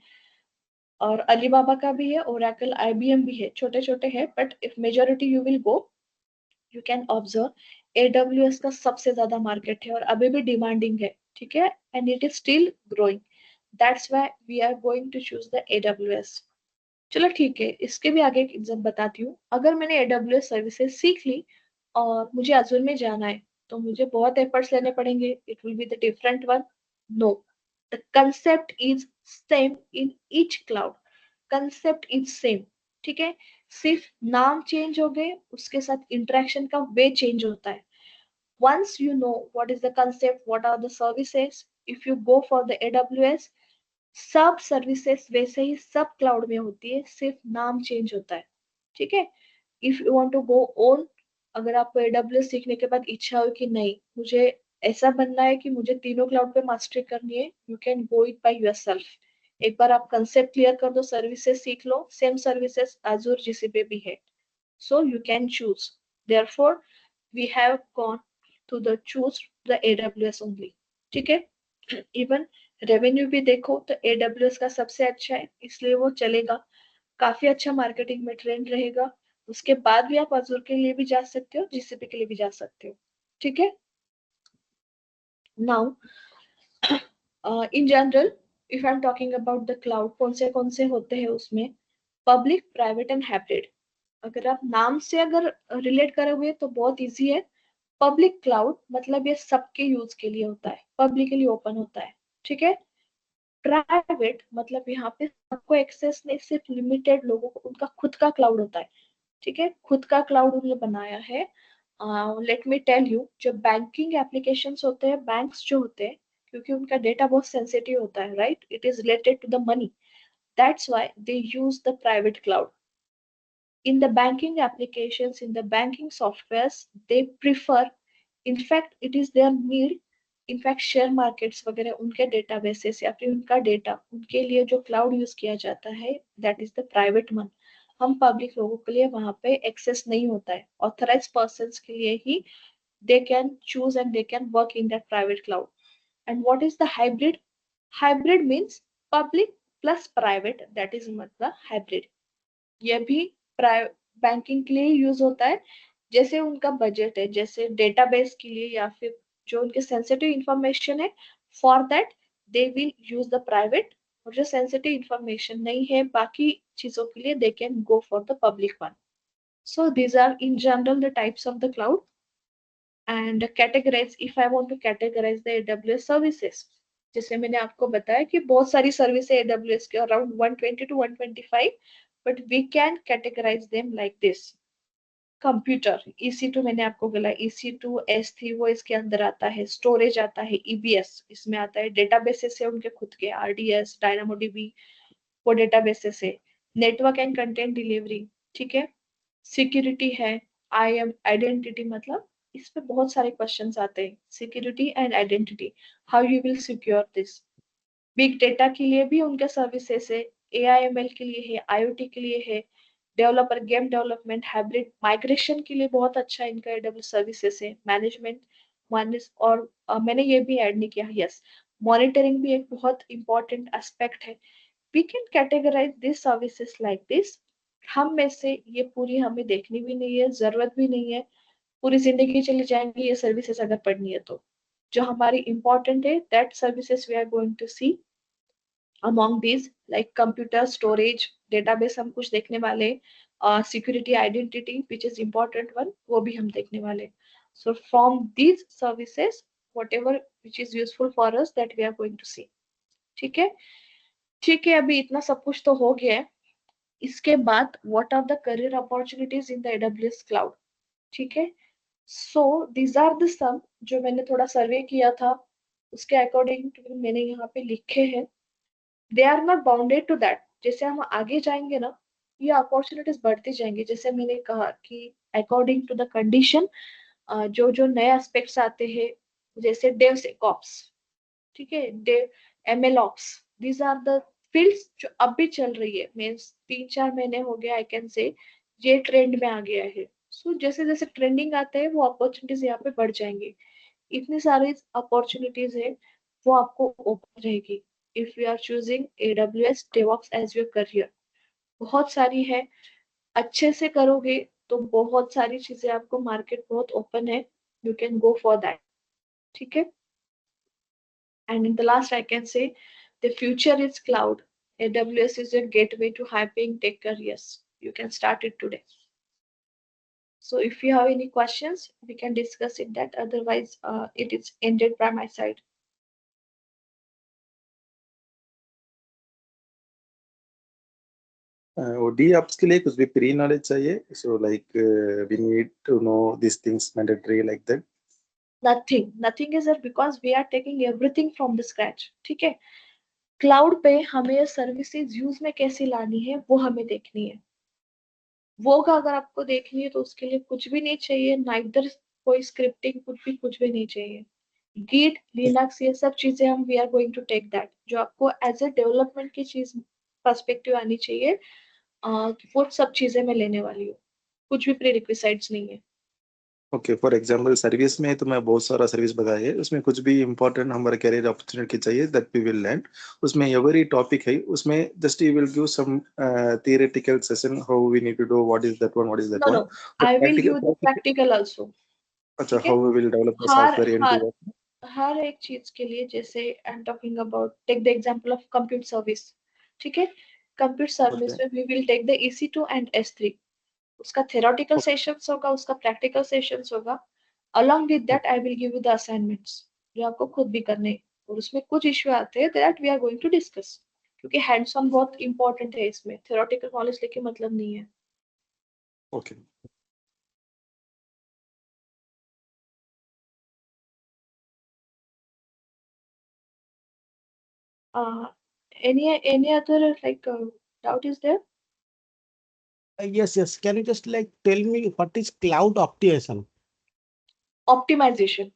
और अलीबाबा का भी है, ओरेकल, IBM भी है, छोटे छोटे हैं, but if majority you will go, you can observe AWS का सबसे ज्यादा मार्केट है और अभी भी डिमांडिंग है। ठीक है, and it is still growing, that's why we are going to choose the AWS। चलो ठीक है, इसके भी आगे एक एग्जाम बताती हूँ। अगर मैंने AWS सर्विसेज सीख ली और मुझे अजूर में जाना है, तो मुझे बहुत एफर्ट्स लेने पड़ेंगे, it will be the different one. No, the concept is same in each cloud, concept is same. ठीक है, सिर्फ नाम चेंज हो गए, उसके साथ इंटरेक्शन का वे चेंज होता है। once you know what is the concept, what are the services, if you go for the AWS, सब सर्विसेज वैसे ही सब क्लाउड में होती है, सिर्फ नाम चेंज होता है। ठीक है, if you want to go on, अगर आपको AWS सीखने के बाद इच्छा हो कि नहीं मुझे ऐसा बनना है कि मुझे तीनों क्लाउड पे मास्टरी करनी है, you can go it by yourself. एक बार आप कंसेप्ट क्लियर कर दो, सर्विसेज सीख लो, सेम सर्विसेज Azure GCP भी है, so you can choose। therefore we have gone to the choose the AWS only। ठीक है, इवन रेवेन्यू भी देखो तो AWS का सबसे अच्छा है, इसलिए वो चलेगा, काफी अच्छा मार्केटिंग में ट्रेंड रहेगा। उसके बाद भी आप अजूर के लिए भी जा सकते हो, GCP के लिए भी जा सकते हो। ठीक है, now in general if I am talking about the cloud, कौन से होते हैं उसमें, पब्लिक, प्राइवेट एंड हाइब्रिड। अगर आप नाम से अगर रिलेट करोगे तो बहुत इजी है। पब्लिक क्लाउड मतलब ये सबके यूज के लिए होता है, पब्लिकली ओपन होता है। ठीक है, प्राइवेट मतलब यहाँ पे सबको एक्सेस नहीं, सिर्फ लिमिटेड लोगों को उनका खुद का क्लाउड होता है। ठीक है, खुद का क्लाउड उन्होंने बनाया है। लेट मी टेल यू, जो बैंकिंग एप्लीकेशंस होते हैं, बैंक्स जो होते हैं, क्योंकि उनका डेटा बहुत सेंसिटिव होता है, right, it is related to the money, that's why they use the private cloud. In the banking applications, in the banking softwares, they prefer, in fact it is their need, in fact share markets वगैरह उनके databases या फिर उनका data, उनके लिए जो cloud use किया जाता है, that is the private one. हम पब्लिक लोगों के लिए वहां पे एक्सेस नहीं होता है, ऑथराइज पर्सन के लिए ही they can choose and they can work in that private cloud। And what is the hybrid? Hybrid means public plus private, that is मतलब hybrid। ये भी बैंकिंग के लिए यूज होता है, जैसे उनका बजट है, जैसे डेटाबेस के लिए या फिर जो उनके सेंसिटिव इंफॉर्मेशन है, for that they will use the private. और जो सेंसिटिव इंफॉर्मेशन नहीं है बाकी चीजों के लिए, they can go for the public one. So these are in general the types of the cloud. And categorize, if I want to categorize the AWS services, जैसे मैंने आपको बताया कि बहुत सारी सर्विस है AWS के, around 120 to 125, but we can categorize them like this. Computer EC2 मैंने आपको बोला, EC2 S3 वो इसके अंदर आता है, स्टोरेज आता है EBS इसमें आता है, डेटाबेसेस है उनके खुद के RDS, DynamoDB वो डेटाबेसेस है, नेटवर्क एंड कंटेंट डिलीवरी, ठीक है, सिक्योरिटी है, आई एम आइडेंटिटी, मतलब इस पे बहुत सारे क्वेश्चंस आते हैं, security and identity, how you will secure this. Big data के लिए भी उनके सर्विसेज है, AIML के लिए है, IoT के लिए है, developer game development hybrid migration के लिए बहुत अच्छा इनका AWS सर्विसेज है, मैनेज और मैंने ये भी ऐड नहीं किया, यस, मॉनिटरिंग भी एक बहुत इंपॉर्टेंट एस्पेक्ट है। We can categorize these services like this. हम में से ये पूरी हमें देखनी भी नहीं है, जरूरत भी नहीं है, पूरी जिंदगी चली जाएंगी ये सर्विसेज अगर पढ़नी है तो। जो हमारी इंपॉर्टेंट है, that services we are going to see among these, like computer storage, database हम कुछ देखने वाले, security identity which is important one वो भी हम देखने वाले। So from these services whatever which is useful for us that we are going to see। ठीक है, ठीक है, अभी इतना सब कुछ तो हो गया है। इसके बाद what are the career opportunities in the AWS cloud, ठीक है। So these are the some जो मैंने थोड़ा सर्वे किया था, उसके अकॉर्डिंग मैंने यहाँ पे लिखे हैं। They are not bounded to that, जैसे हम आगे जाएंगे ना ये अपॉर्चुनिटीज बढ़ती जाएंगी, जैसे मैंने कहा कि अकॉर्डिंग टू द कंडीशन जो जो नए एस्पेक्ट्स आते हैं, जैसे डेवसेकऑप्स, ठीक है, MLOps, these are the fields जो अब भी चल रही है, मीन्स 3-4 महीने हो गया आई कैन से ये ट्रेंड में आ गया है। सो जैसे जैसे ट्रेंडिंग आते हैं वो अपॉर्चुनिटीज यहाँ पे बढ़ जाएंगी, इतनी सारी अपॉर्चुनिटीज है वो आपको ओपन रहेगी if you are choosing AWS DevOps as your career. बहुत सारी है, अच्छे से करोगे तो बहुत सारी चीजें, आपको मार्केट बहुत ओपन है, you can go for that, ठीक है। And in the last, I can say the future is cloud. AWS is your gateway to high-paying tech careers. You can start it today. So if you have any questions, we can discuss it that. Otherwise, it is ended by my side. DevOps के लिए कुछ भी pre knowledge चाहिए, so like we need to know this things mandatory like that. Nothing is there because we are taking everything from the scratch. ठीक है, cloud पे हमें services use में कैसे लानी है वो हमें देखनी है, वो का अगर आपको देखनी है तो उसके लिए कुछ भी नहीं चाहिए, ना इधर कोई स्क्रिप्टिंग, कुछ भी नहीं चाहिए। गिट लिनक्स ये सब चीजें हम we are going to take that, जो आपको एज ए डेवलपमेंट की चीज पर्सपेक्टिव आनी चाहिए, वो सब चीजें मैं लेने वाली हूँ, कुछ भी प्री रिक्विसाइट्स नहीं है। ओके, फॉर एग्जांपल सर्विस में तो मैं बहुत सारा सर्विस बताया है, उसमें कुछ भी इंपॉर्टेंट हमारे कैरियर अपॉर्चुनिटी चाहिए दैट वी विल लर्न। उसमें एवरी टॉपिक है, उसमें just you will give some theoretical session how we need to do what is that one, what is that no one, no, तो I will give the practical. Practical also, अच्छा, ठीक है। How we will develop the हर software in हर टू। हर एक चीज के लिए, जैसे I am talking about, take the example of compute service, ठीक है। कंप्यूट सर्विस ओके में we will take the EC2 and S3, उसका थेरोटिकल सेशंस होगा, उसका प्रैक्टिकल सेशंस होगा। along with that I will give you the assignments जो आपको खुद भी करने हैं। और उसमें कुछ इश्यू आते हैं that we are going to discuss, क्योंकि हैंड्स ऑन बहुत इंपॉर्टेंट है, इसमें थेरोटिकल नॉलेज लेके मतलब नहीं है। Okay. Any other like doubt is there? Yes, yes. Can you just like tell me what is cloud optimization? Optimization.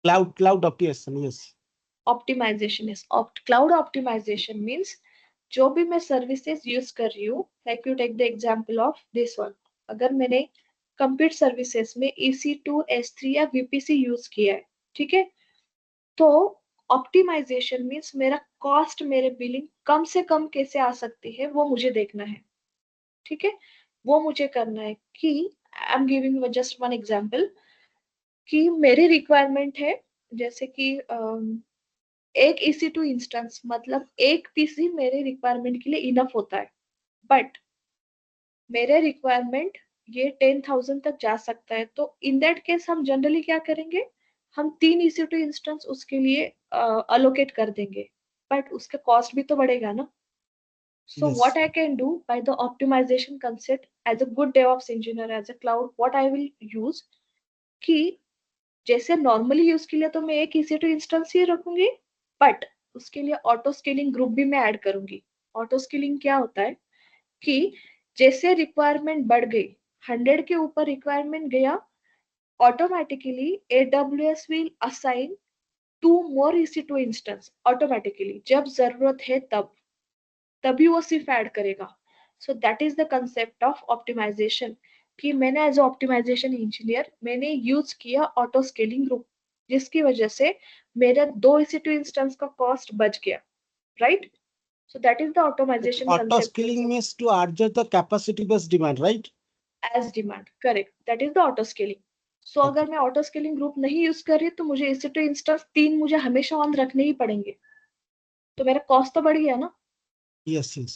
Cloud optimization. Yes. Optimization is cloud optimization means जो भी मैं services use कर रही हूँ, like you take the example of this one, अगर मैंने compute services में EC2 S3 या VPC यूज किया है, ठीक है, तो ऑप्टिमाइजेशन मीन्स मेरा कॉस्ट, मेरे बिलिंग कम से कम कैसे आ सकती है वो मुझे देखना है, ठीक है। वो मुझे करना है कि I am giving just one example कि मेरी रिक्वायरमेंट है जैसे कि एक EC2 इंस्टेंस मतलब एक पीसी मेरे रिक्वायरमेंट के लिए इनफ होता है, बट मेरे रिक्वायरमेंट ये 10,000 तक जा सकता है। तो इन दैट केस हम जनरली क्या करेंगे, हम 3 EC2 इंस्टेंस उसके लिए अलोकेट कर देंगे, बट उसका कॉस्ट भी तो बढ़ेगा ना। So Yes. what I can do by the optimization concept as a good DevOps engineer, as a cloud, what I will use कि जैसे नॉर्मली यूज के लिए तो मैं एक EC2 इंस्टेंस ही रखूंगी, बट उसके लिए ऑटो स्केलिंग ग्रुप भी मैं ऐड करूंगी। ऑटो स्केलिंग क्या होता है कि जैसे रिक्वायरमेंट बढ़ गई, 100 के ऊपर रिक्वायरमेंट गया, automatically AWS will assign 2 more EC2 instance automatically, जब जरूरत है तभी वो सिर्फ ऐड करेगा। So that is the concept of optimization कि मैंने एज ऑप्टिमाइजेशन इंजीनियर मैंने यूज किया ऑटो स्केलिंग ग्रुप, जिसकी वजह से मेरा 2 EC2 इंस्टेंस का कॉस्ट बच गया, right. So that is the automation Auto concept scaling also means to adjust the capacity based demand, right? as demand, correct, that is the auto scaling. So Okay. अगर मैं auto scaling group नहीं use कर रही तो मुझे EC2 instance 3 मुझे हमेशा on रखने ही पड़ेंगे, तो मेरा कॉस्ट तो बढ़ गया ना। Yes, yes.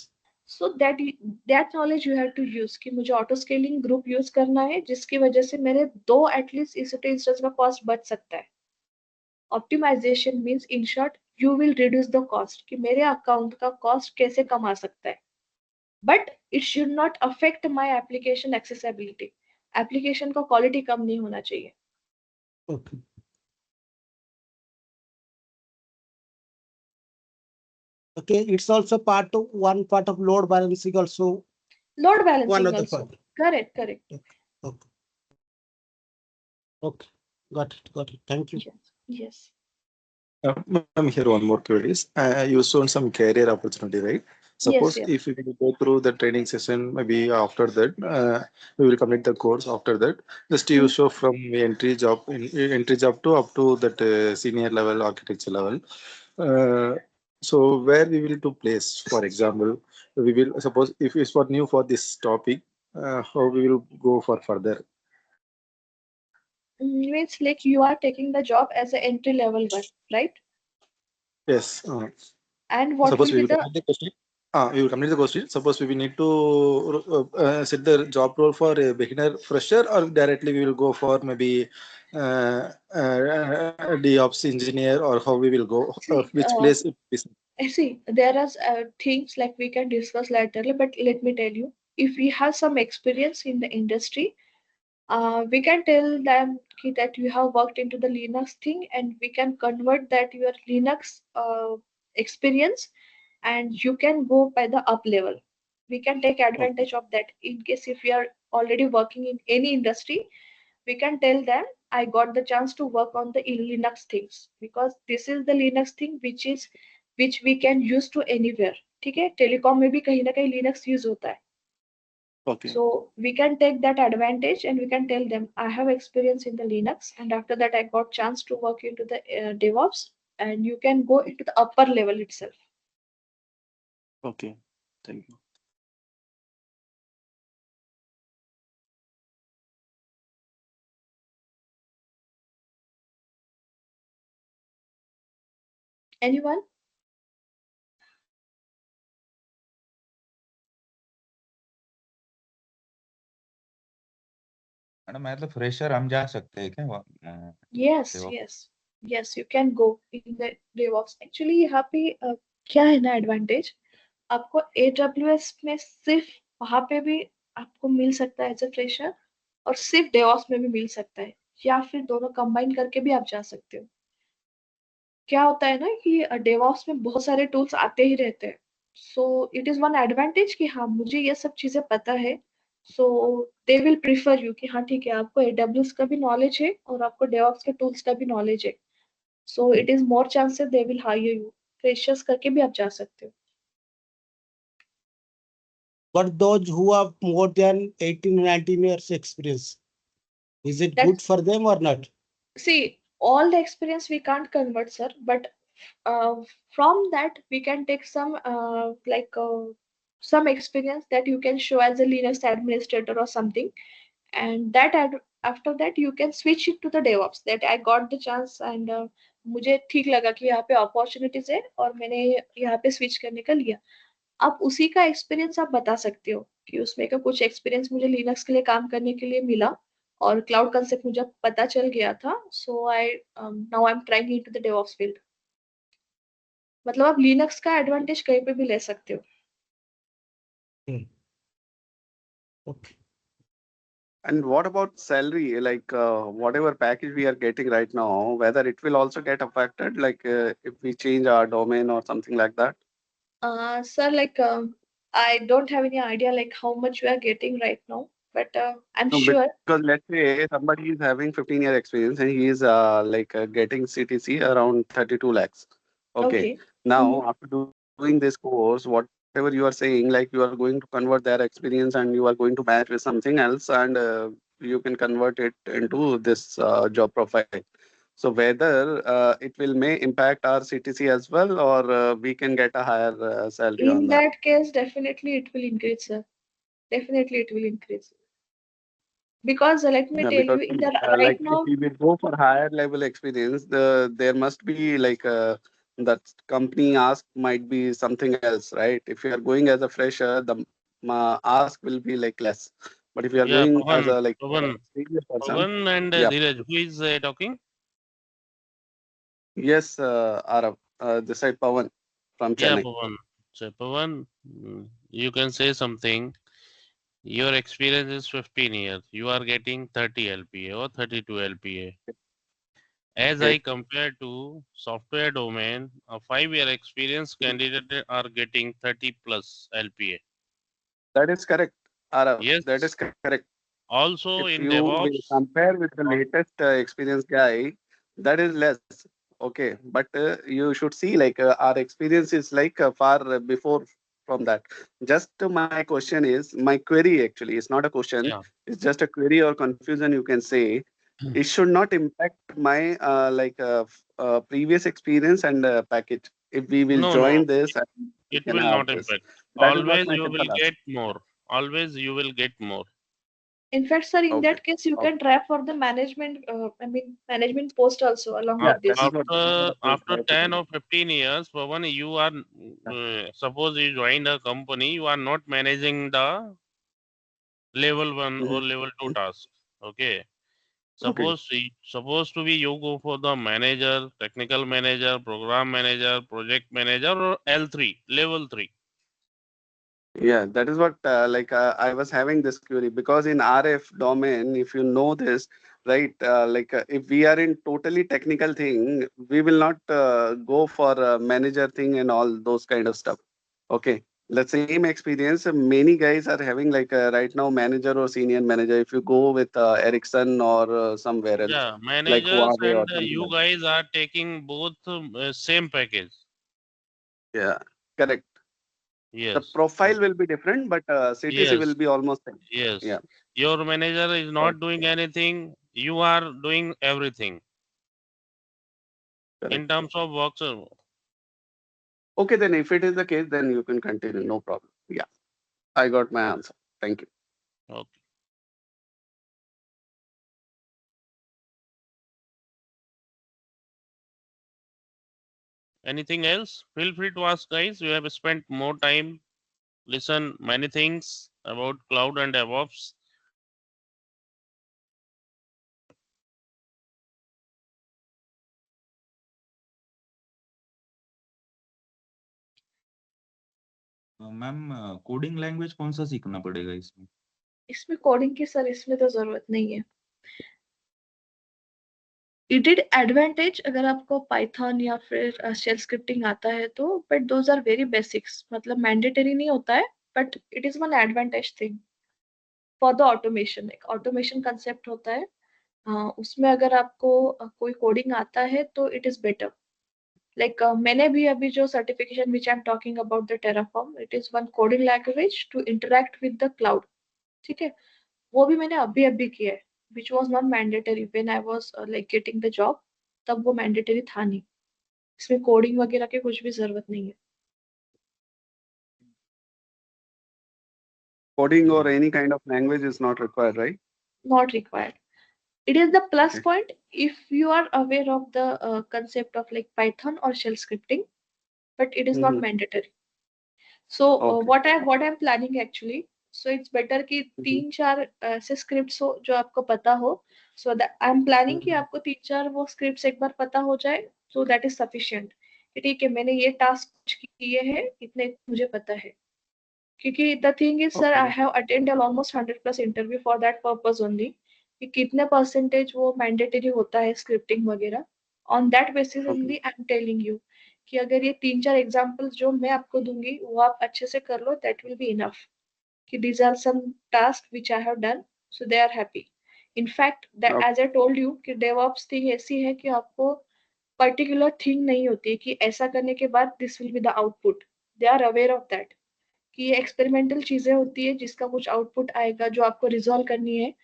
So that knowledge you have to use कि मुझे ऑटो स्केलिंग ग्रुप यूज करना है, जिसकी वजह से मेरे 2 एटलीस्ट EC2 इंस्टेंस का कॉस्ट बच सकता है। Optimization means in short you will reduce the cost कि मेरे अकाउंट का कॉस्ट कैसे कम आ सकता है, but it should not affect my application accessibility. Application का क्वालिटी कम नहीं होना चाहिए। Okay. Okay, it's also one part of load balancing also. Load One balancing other also, part. Correct correct, Okay. Okay. Got it. Got it. Thank you. Yes Ma'am, here one more queries. You shown some career opportunity, right? Suppose yes. if we will go through the training session, maybe after that, we will complete the course. After that, just you show from entry job to up to that senior level architecture level. So where we will to place, for example, we will suppose if it's for new for this topic, how we will go for further. Means like you are taking the job as an entry level one, right? Yes. And what Suppose will we be will the complete the question. We will complete the question. Suppose we need to set the job role for a beginner, fresher, or directly we will go for maybe DOps engineer, or how we will go, see, which place it is. see, there are things like we can discuss later, but let me tell you, if we have some experience in the industry, we can tell them that you have worked into the Linux thing, and we can convert that your Linux experience, and you can go by the up level. We can take advantage of that in case if we are already working in any industry, we can tell them I got the chance to work on the Linux things because this is the Linux thing which we can use to anywhere. ठीक है, telecom में भी कहीं ना कहीं Linux use होता है. Okay. So we can take that advantage and we can tell them I have experience in the Linux, and after that I got chance to work into the DevOps, and you can go into the upper level itself. Okay. Thank you. Anyone? Madam मतलब fresher हम जा सकते हैं क्या Yes, DevOps? yes, you can go in the DevOps. Actually यहाँ पे क्या है ना एडवांटेज, आपको AWS में सिर्फ वहां पे भी आपको मिल सकता है एज अ फ्रेशर, और सिर्फ DevOps में भी मिल सकता है, या फिर दोनों कंबाइन करके भी आप जा सकते हो। क्या होता है ना कि DevOps में बहुत सारे टूल्स आते ही रहते हैं, so it is one advantage कि हाँ मुझे ये सब चीजें पता है, सो दे विल प्रीफर यू कि हाँ ठीक है आपको AWS का भी नॉलेज है और आपको DevOps के टूल्स का भी नॉलेज है, so it is more chances they will hire you. Freshers करके भी आप जा सकते हो। But those who have more than 18 or 19 years experience, is it That's- good for them or not? See, all the experience we can't convert, sir, but from that we can take some some experience that you can show as a Linux administrator or something, and that after that you can switch it to the DevOps. That I got the chance and मुझे ठीक लगा कि यहाँ पे opportunities है और मैंने यहाँ पे स्विच करने का लिया. आप उसी का एक्सपीरियंस आप बता सकते हो कि उसमें का कुछ एक्सपीरियंस मुझे लिनक्स के लिए काम करने के लिए मिला और क्लाउड कंसेप्ट मुझे पता चल गया था. So I now I am trying into the DevOps field. मतलब आप लिनक्स का एडवांटेज कहीं पे भी ले सकते हो. Okay. And what about salary? Like whatever package we are getting right now, whether it will also get affected, like if we change our domain or something like that? Sir, like I don't have any idea like how much we are getting right now, but I'm No, sure. because let's say somebody is having 15-year experience and he is getting CTC around 32 lakhs. Okay. Okay. Now, after doing this course, whatever you are saying, like you are going to convert their experience and you are going to match with something else, and you can convert it into this job profile. So whether it will may impact our CTC as well, or we can get a higher salary on In that. that case, definitely it will increase, sir. Definitely it will increase. Because let me Yeah, tell because you, in the like right if now, we will go for higher level experience, there must be like that company ask might be something else, right? If you are going as a fresher, the ask will be like less. But if you are Yeah, going as Pavan, a like Pavan, senior person, Pavan and yeah, Dheeraj, who is talking? yes, Arav, this side Pawan from Yeah, Chennai. Pavan. So, Pavan, you can say something. Your experience is 15 years. You are getting 30 LPA or 32 LPA. As Okay, I compare to software domain, a 5-year experience candidate are getting 30 plus LPA. that is correct, Arav. Yes. That is correct. Also If in you will DevOps, compare with the latest experienced guy, that is less. Okay, but you should see like our experience is like far before from that. Just my question is, my query actually is not a question. yeah. It's just a query or confusion you can say. It should not impact my previous experience and package. If we will No, no, join this, we it can will have not this. impact. That is what Always my you will simple ask. get more. Always you will get more. in fact, sir, in Okay. that case, you Okay. can try for the management, management post also along Yeah, with that this. is what After I 10 think. or 15 years, Pavan, you are suppose you joined a company, you are not managing the level 1 or Mhm. level 2 task. Okay. Okay. Suppose to be you go for the manager, technical manager, program manager, project manager, or L3, level 3. Yeah, that is what I was having this query because in RF domain, if you know this, right, if we are in totally technical thing, we will not go for manager thing and all those kind of stuff. Okay. The same experience, many guys are having like right now manager or senior manager. If you go with Ericsson or somewhere else, Yeah, like managers Huawei or and something you like that. guys are taking both same package. Yeah, correct. The Yes. profile will be different, but CTC Yes. will be almost same. Yes. Yeah. Your manager is not doing anything. You are doing everything Correct. in terms of works. Okay, then if it is the case, then you can continue. No problem. Yeah, I got my answer. Thank you. Okay. Anything else? Feel free to ask, guys. We have spent more time, listen many things about cloud and DevOps. Ma'am coding language कौन सा सीखना पड़ेगा इसमें? इसमें coding की sir इसमें तो जरूरत नहीं है. इट इज एडवांटेज अगर आपको पाइथन या फिर शेल स्क्रिप्टिंग आता है तो, but those are very basics. मतलब मैंडेटरी नहीं होता है, but it is one advantage thing for the automation. एक ऑटोमेशन कंसेप्ट होता है, उसमें अगर आपको कोई कोडिंग आता है तो इट इज बेटर. लाइक मैंने भी अभी जो certification which I am talking about the Terraform, it is one coding language to interact with the cloud. ठीक है, वो भी मैंने अभी अभी किया है, which was not mandatory when I was like getting the job. तब वो मैंडेटरी था नहीं. इसमें कोडिंग वगैरह की कुछ भी जरूरत नहीं है. coding or any kind of language is not required, right? Not required. It is the plus Okay. point if you are aware of the concept of like Python or shell scripting, but it is not Mhm. mandatory. So Okay. what I'm planning actually, so it's better कि Mhm. 3-4 ऐसे scripts हो जो आपको पता हो, so that I'm planning कि Mhm. आपको 3-4 वो scripts एक बार पता हो जाए, so that is sufficient कि ठीक है मैंने ये टास्क किए हैं, इतने मुझे पता है. क्योंकि the thing is sir, I Okay. have attended almost 100+ interview for that purpose only कि कितने percentage वो mandatory होता है scripting वगैरह. On that basis Okay. only I'm telling you कि अगर ये 3-4 एग्जाम्पल्स जो मैं आपको दूंगी वो आप अच्छे से कर लो, that will be enough कि these are some tasks which I have done, so they are happy. In fact, that Okay. as I told you कि DevOps thing ऐसी है कि आपको particular thing नहीं होती है कि ऐसा करने के बाद this will be the output. They are aware of that कि ये एक्सपेरिमेंटल चीजें होती है जिसका कुछ आउटपुट आएगा जो आपको रिजॉल्व करनी है.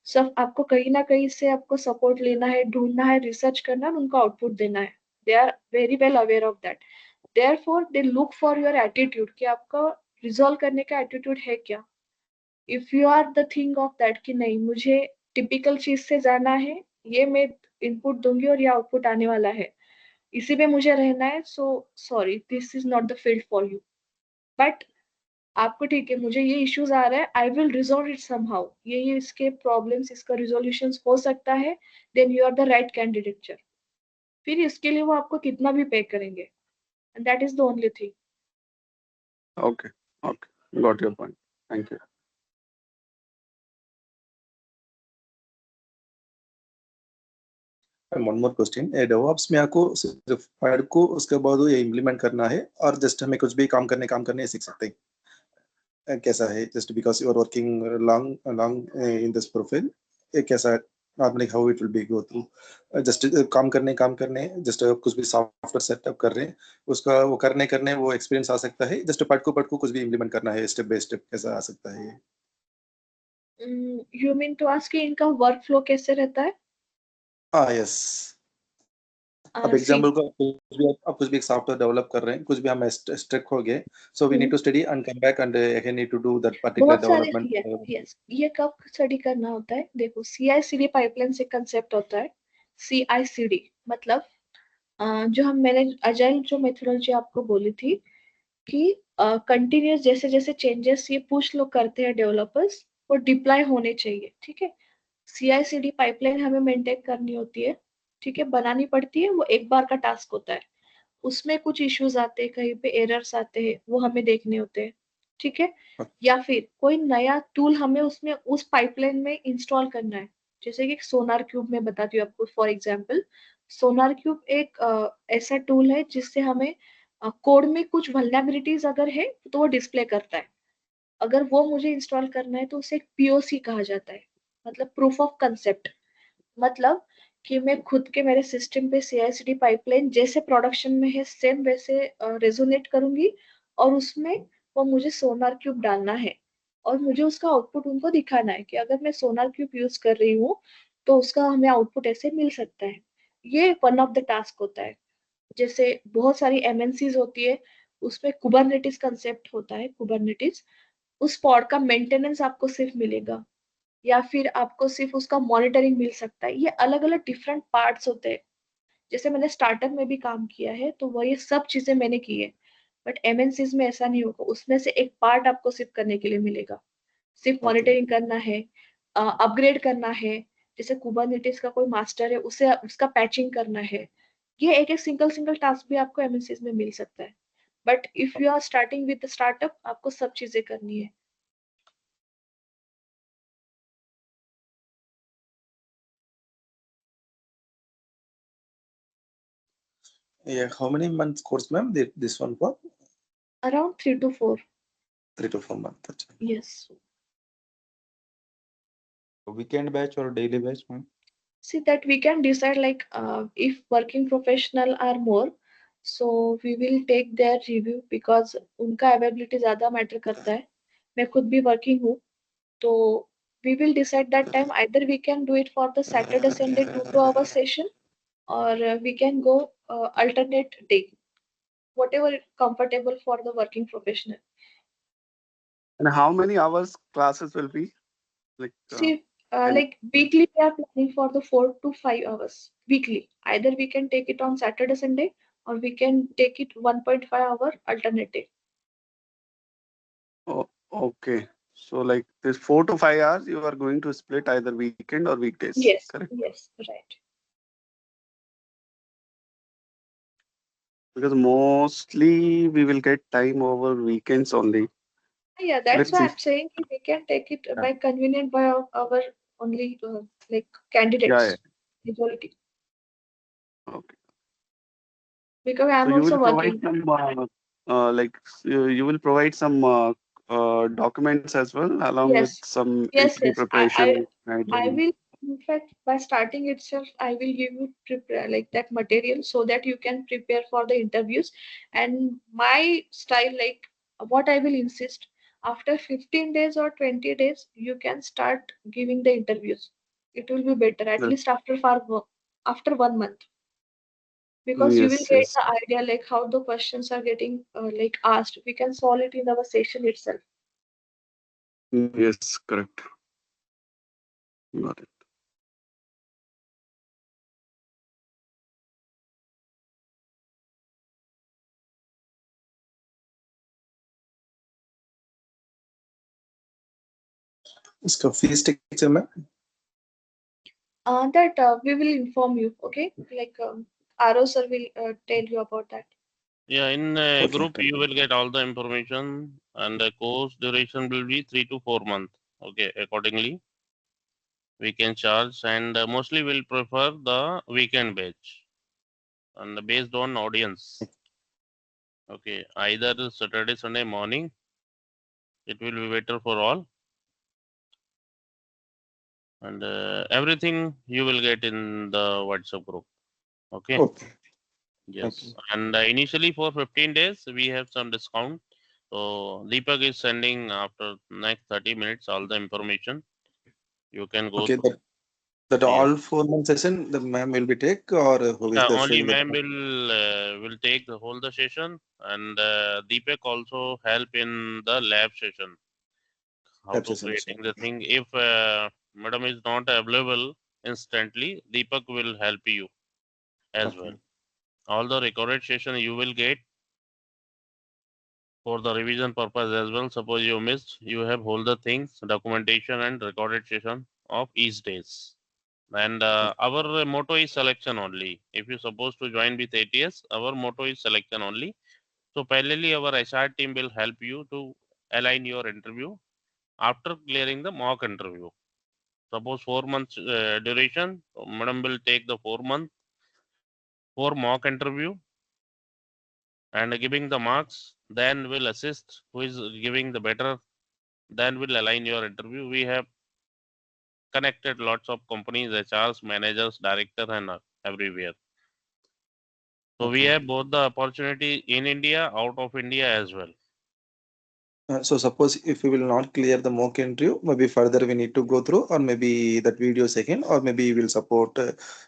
सब आपको कहीं ना कहीं से आपको सपोर्ट लेना है, ढूंढना है, रिसर्च करना है, उनको आउटपुट देना है. They are very well aware of that. Therefore they look for your attitude कि आपका रिजॉल्व करने का एटीट्यूड है क्या. If you are the thing of that कि नहीं मुझे टिपिकल चीज से जाना है, ये मैं इनपुट दूंगी और ये आउटपुट आने वाला है, इसी पे मुझे रहना है, so sorry this is not the field for you. But आपको ठीक है मुझे ये इश्यूज आ रहा है, I will resolve it somehow, ये इसके प्रॉब्लम्स इसका रिजोल्यूशन हो सकता है, then you are the right candidate. फिर इसके लिए वो आपको कितना भी पे करेंगे, and that is the only thing. Okay. Okay. Got your point. Thank you. One more question, DevOps में आपको सिर्फ फाइल को उसके बाद वो ये इम्प्लीमेंट करना है और जस्ट हमें कुछ भी काम करने सीख सकते हैं? कैसा है just because you are working long long in this profile, कैसा normally how it will be go through just काम करने जस्ट कुछ भी सॉफ्टवेयर सेटअप कर रहे हैं उसका वो करने वो एक्सपीरियंस आ सकता है, जस्ट पार्ट को कुछ भी इम्प्लीमेंट करना है स्टेप बाय स्टेप, कैसा आ सकता है? यू मीन टू आस्क कि इनका वर्क फ्लो कैसे रहता है? हाँ यस. अब सी एग्जांपल को आप कुछ भी एक सॉफ्टवेयर डेवलप कर रहे हैं, कुछ भी हम स्ट्रक हो गए, so we need to study and come back and again need to do that particular बहुत सारे डेवलपमेंट. यस, ये कब स्टडी करना होता है? देखो CI/CD पाइपलाइन से कंसेप्ट होता है. CI/CD मतलब जो मैंने अजाइल जो मेथोडोलॉजी आपको बोली थी कि कंटिन्यूस जैसे जैसे चेंजेस ये पुश लोग करते हैं डेवलपर्स, वो डिप्लॉय होने चाहिए. ठीक है, CI/CD पाइपलाइन हमें मेंटेन करनी होती है, ठीक है, बनानी पड़ती है, वो एक बार का टास्क होता है. उसमें कुछ इश्यूज आते हैं, कहीं पे एरर्स आते हैं, वो हमें देखने होते हैं. ठीक है, या फिर कोई नया टूल हमें उसमें उस पाइपलाइन में इंस्टॉल करना है. जैसे कि सोनार क्यूब में बताती हूँ आपको फॉर एग्जांपल. सोनार क्यूब एक ऐसा टूल है जिससे हमें कोड में कुछ वल्नरेबिलिटीज अगर है तो वो डिस्प्ले करता है. अगर वो मुझे इंस्टॉल करना है तो उसे एक POC कहा जाता है, मतलब प्रूफ ऑफ कंसेप्ट. मतलब कि मैं खुद के मेरे सिस्टम पे CI/CD पाइपलाइन जैसे प्रोडक्शन में है सेम वैसे रेजोनेट करूंगी, और उसमें वो मुझे सोनार क्यूब डालना है और मुझे उसका आउटपुट उनको दिखाना है कि अगर मैं सोनार क्यूब यूज कर रही हूँ तो उसका हमें आउटपुट ऐसे मिल सकता है. ये वन ऑफ द टास्क होता है. जैसे बहुत सारी MNCs होती है, उसमें कुबरनेटिस कंसेप्ट होता है. कुबरनेटिस उस पॉड का मेंटेनेंस आपको सिर्फ मिलेगा या फिर आपको सिर्फ उसका मॉनिटरिंग मिल सकता है. ये अलग अलग डिफरेंट पार्ट्स होते हैं. जैसे मैंने स्टार्टअप में भी काम किया है तो वो ये सब चीजें मैंने की है, बट MNCs में ऐसा नहीं होगा. उसमें से एक पार्ट आपको सिर्फ करने के लिए मिलेगा, सिर्फ ओके. मॉनिटरिंग करना है, अपग्रेड करना है. जैसे कुबरनेटिस का कोई मास्टर है उसे उसका पैचिंग करना है. ये एक एक सिंगल सिंगल टास्क भी आपको MNCs में मिल सकता है, but if you are starting with startup आपको सब चीजें करनी है. Yeah, how many months course ma'am this one for? Around 3 to 4. 3 to 4 months. अच्छा. Yes. वीकेंड बैच और डेली बैच में? See that we can decide like if working professional are more, so we will take their review because उनका availability ज़्यादा matter करता है. मैं खुद भी working हूँ, तो we will decide that time either we can do it for the Saturday Sunday 2 hour session, or we can go alternate day, whatever comfortable for the working professional. And how many hours classes will be? Like, See, and- like weekly, we are planning for the 4 to 5 hours weekly. Either we can take it on Saturday, Sunday, or we can take it 1.5 hour alternative. oh, okay. So like this 4 to 5 hours, you are going to split either weekend or weekdays, Yes, correct? yes, right. Because mostly we will get time over weekends only. Yeah, that's Let's why see. I'm saying we can take it Yeah. by convenient by our only like candidates Yeah, majority, okay. because So I'm you also will provide working. some like you will provide some documents as well along with Yes, some yes, interview yes. I preparation I guidelines. will, in fact, by starting itself, I will give you prepare like that material so that you can prepare for the interviews. And my style, like what I will insist, after 15 days or 20 days, you can start giving the interviews. It will be better, at Yes, least after 1 month, because you will yes, get yes, the idea like how the questions are getting like asked. We can solve it in our session itself. yes, correct. Got it. इसका fees structure में That we will inform you, okay? Like RO sir will tell you about that. Yeah, in a Okay, group thank you will get all the information, and the course duration will be 3 to 4 months. Okay, accordingly we can charge, and mostly we'll prefer the weekend batch, and based on audience. Okay, either Saturday, Sunday morning, it will be better for all, and everything you will get in the WhatsApp group. Okay. Okay, Yes, and initially for 15 days we have some discount. So Deepak is sending after next 30 minutes all the information. You can go okay. through. That Yes. all 4 month session the ma'am will be take, or who is Yeah, the only showing the ma'am will take the whole the session, and Deepak also help in the lab session. How lab to session? creating the thing. If madam is not available instantly, Deepak will help you as well. Okay, All the recorded session you will get for the revision purpose as well. Suppose you missed, you have all the things, documentation and recorded session of each days. And our motto is selection only. If you supposed to join with ATS, our motto is selection only. So parallelly, our HR team will help you to align your interview after clearing the mock interview. Suppose 4 months duration, so madam will take the 4 month for mock interview and giving the marks. Then will assist who is giving the better. Then will align your interview. We have connected lots of companies, HRs, managers, director, and everywhere. So we okay. have both the opportunity in India, out of India as well. So suppose if we will not clear the mock interview, maybe further we need to go through, or maybe that video second, or maybe we will support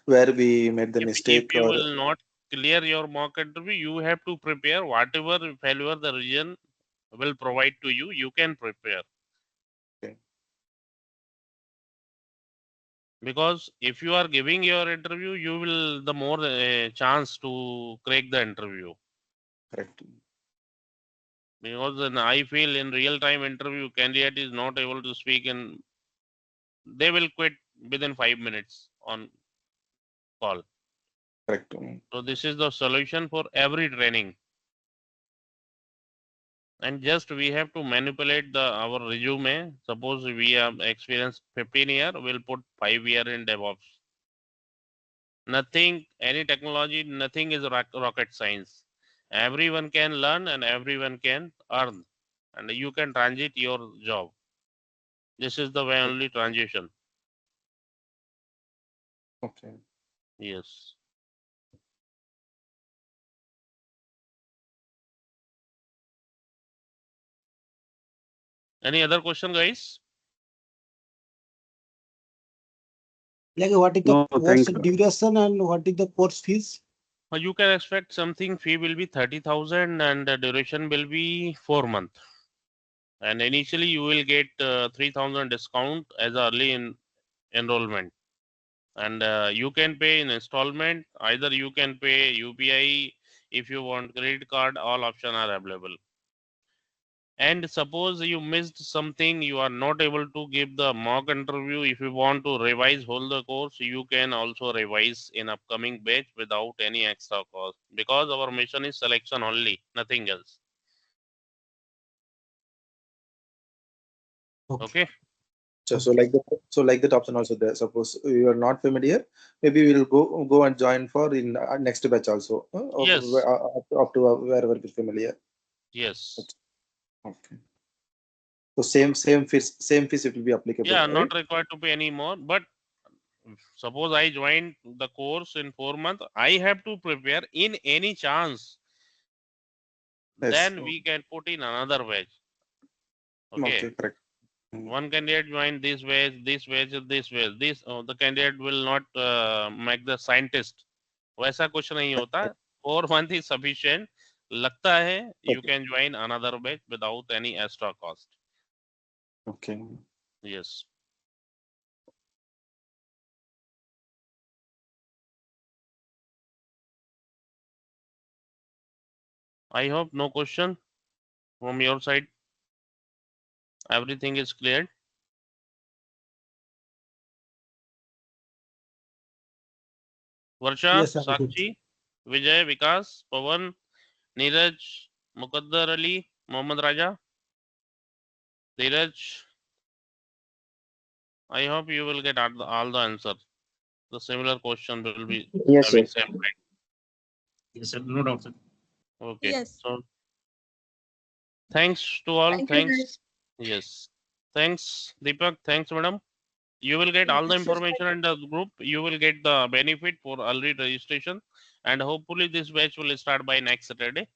where we made the If mistake, you or will not clear your mock interview, you have to prepare whatever failure the region will provide to you. You can prepare. Okay. Because if you are giving your interview, you will the more chance to crack the interview. correct. Because then I feel in real time interview, candidate is not able to speak and they will quit within 5 minutes on call. Correct. So this is the solution for every training. And just we have to manipulate the our resume. Suppose we have experience 15 year, we'll put 5 year in DevOps. Nothing, any technology, nothing is rocket science. Everyone can learn and everyone can earn, and you can transit your job. This is the way only transition. Okay. Yes. Any other question, guys? Like what is the No, course thank you. duration and what is the course fees? You can expect something. Fee will be 30,000 and the duration will be 4 months. and initially you will get 3,000 discount as early enrollment, and you can pay in installment. Either you can pay UPI, if you want credit card, all options are available. And suppose you missed something, you are not able to give the mock interview. If you want to revise whole the course, you can also revise in upcoming batch without any extra cost, because our mission is selection only, nothing else. Okay. So like that option also there. Suppose you are not familiar, maybe we'll go and join for in next batch also. Yes. Up to wherever we're familiar. Yes. Okay. So same fees it will be applicable. Yeah, right? not required to pay any more. But suppose I joined the course in 4 months, I have to prepare in any chance. Yes. Then we can put in another batch. Okay. Correct. One candidate joined this batch, this batch, this batch. This the candidate will not make the scientist. वैसा कुछ नहीं होता. 4 months is sufficient. लगता है you Okay. can join another batch without any extra cost. Okay. Yes. I hope no question from your side. Everything is cleared. Varsha, Yes, everything. Sakshi, Vijay, Vikas, Pavan, Neeraj, Muqaddar Ali, Mohammad Raja, Dheeraj. I hope you will get all the answer. The similar question will be Yes, having sir. same kind. Yes, sir. No doubt, sir. Okay. Yes. So thanks to all. Thank you, Thanks. guys. Yes. Thanks, Deepak. Thanks, madam. You will get all the This is information in the group. You will get the benefit for early registration, and hopefully this batch will start by next Saturday.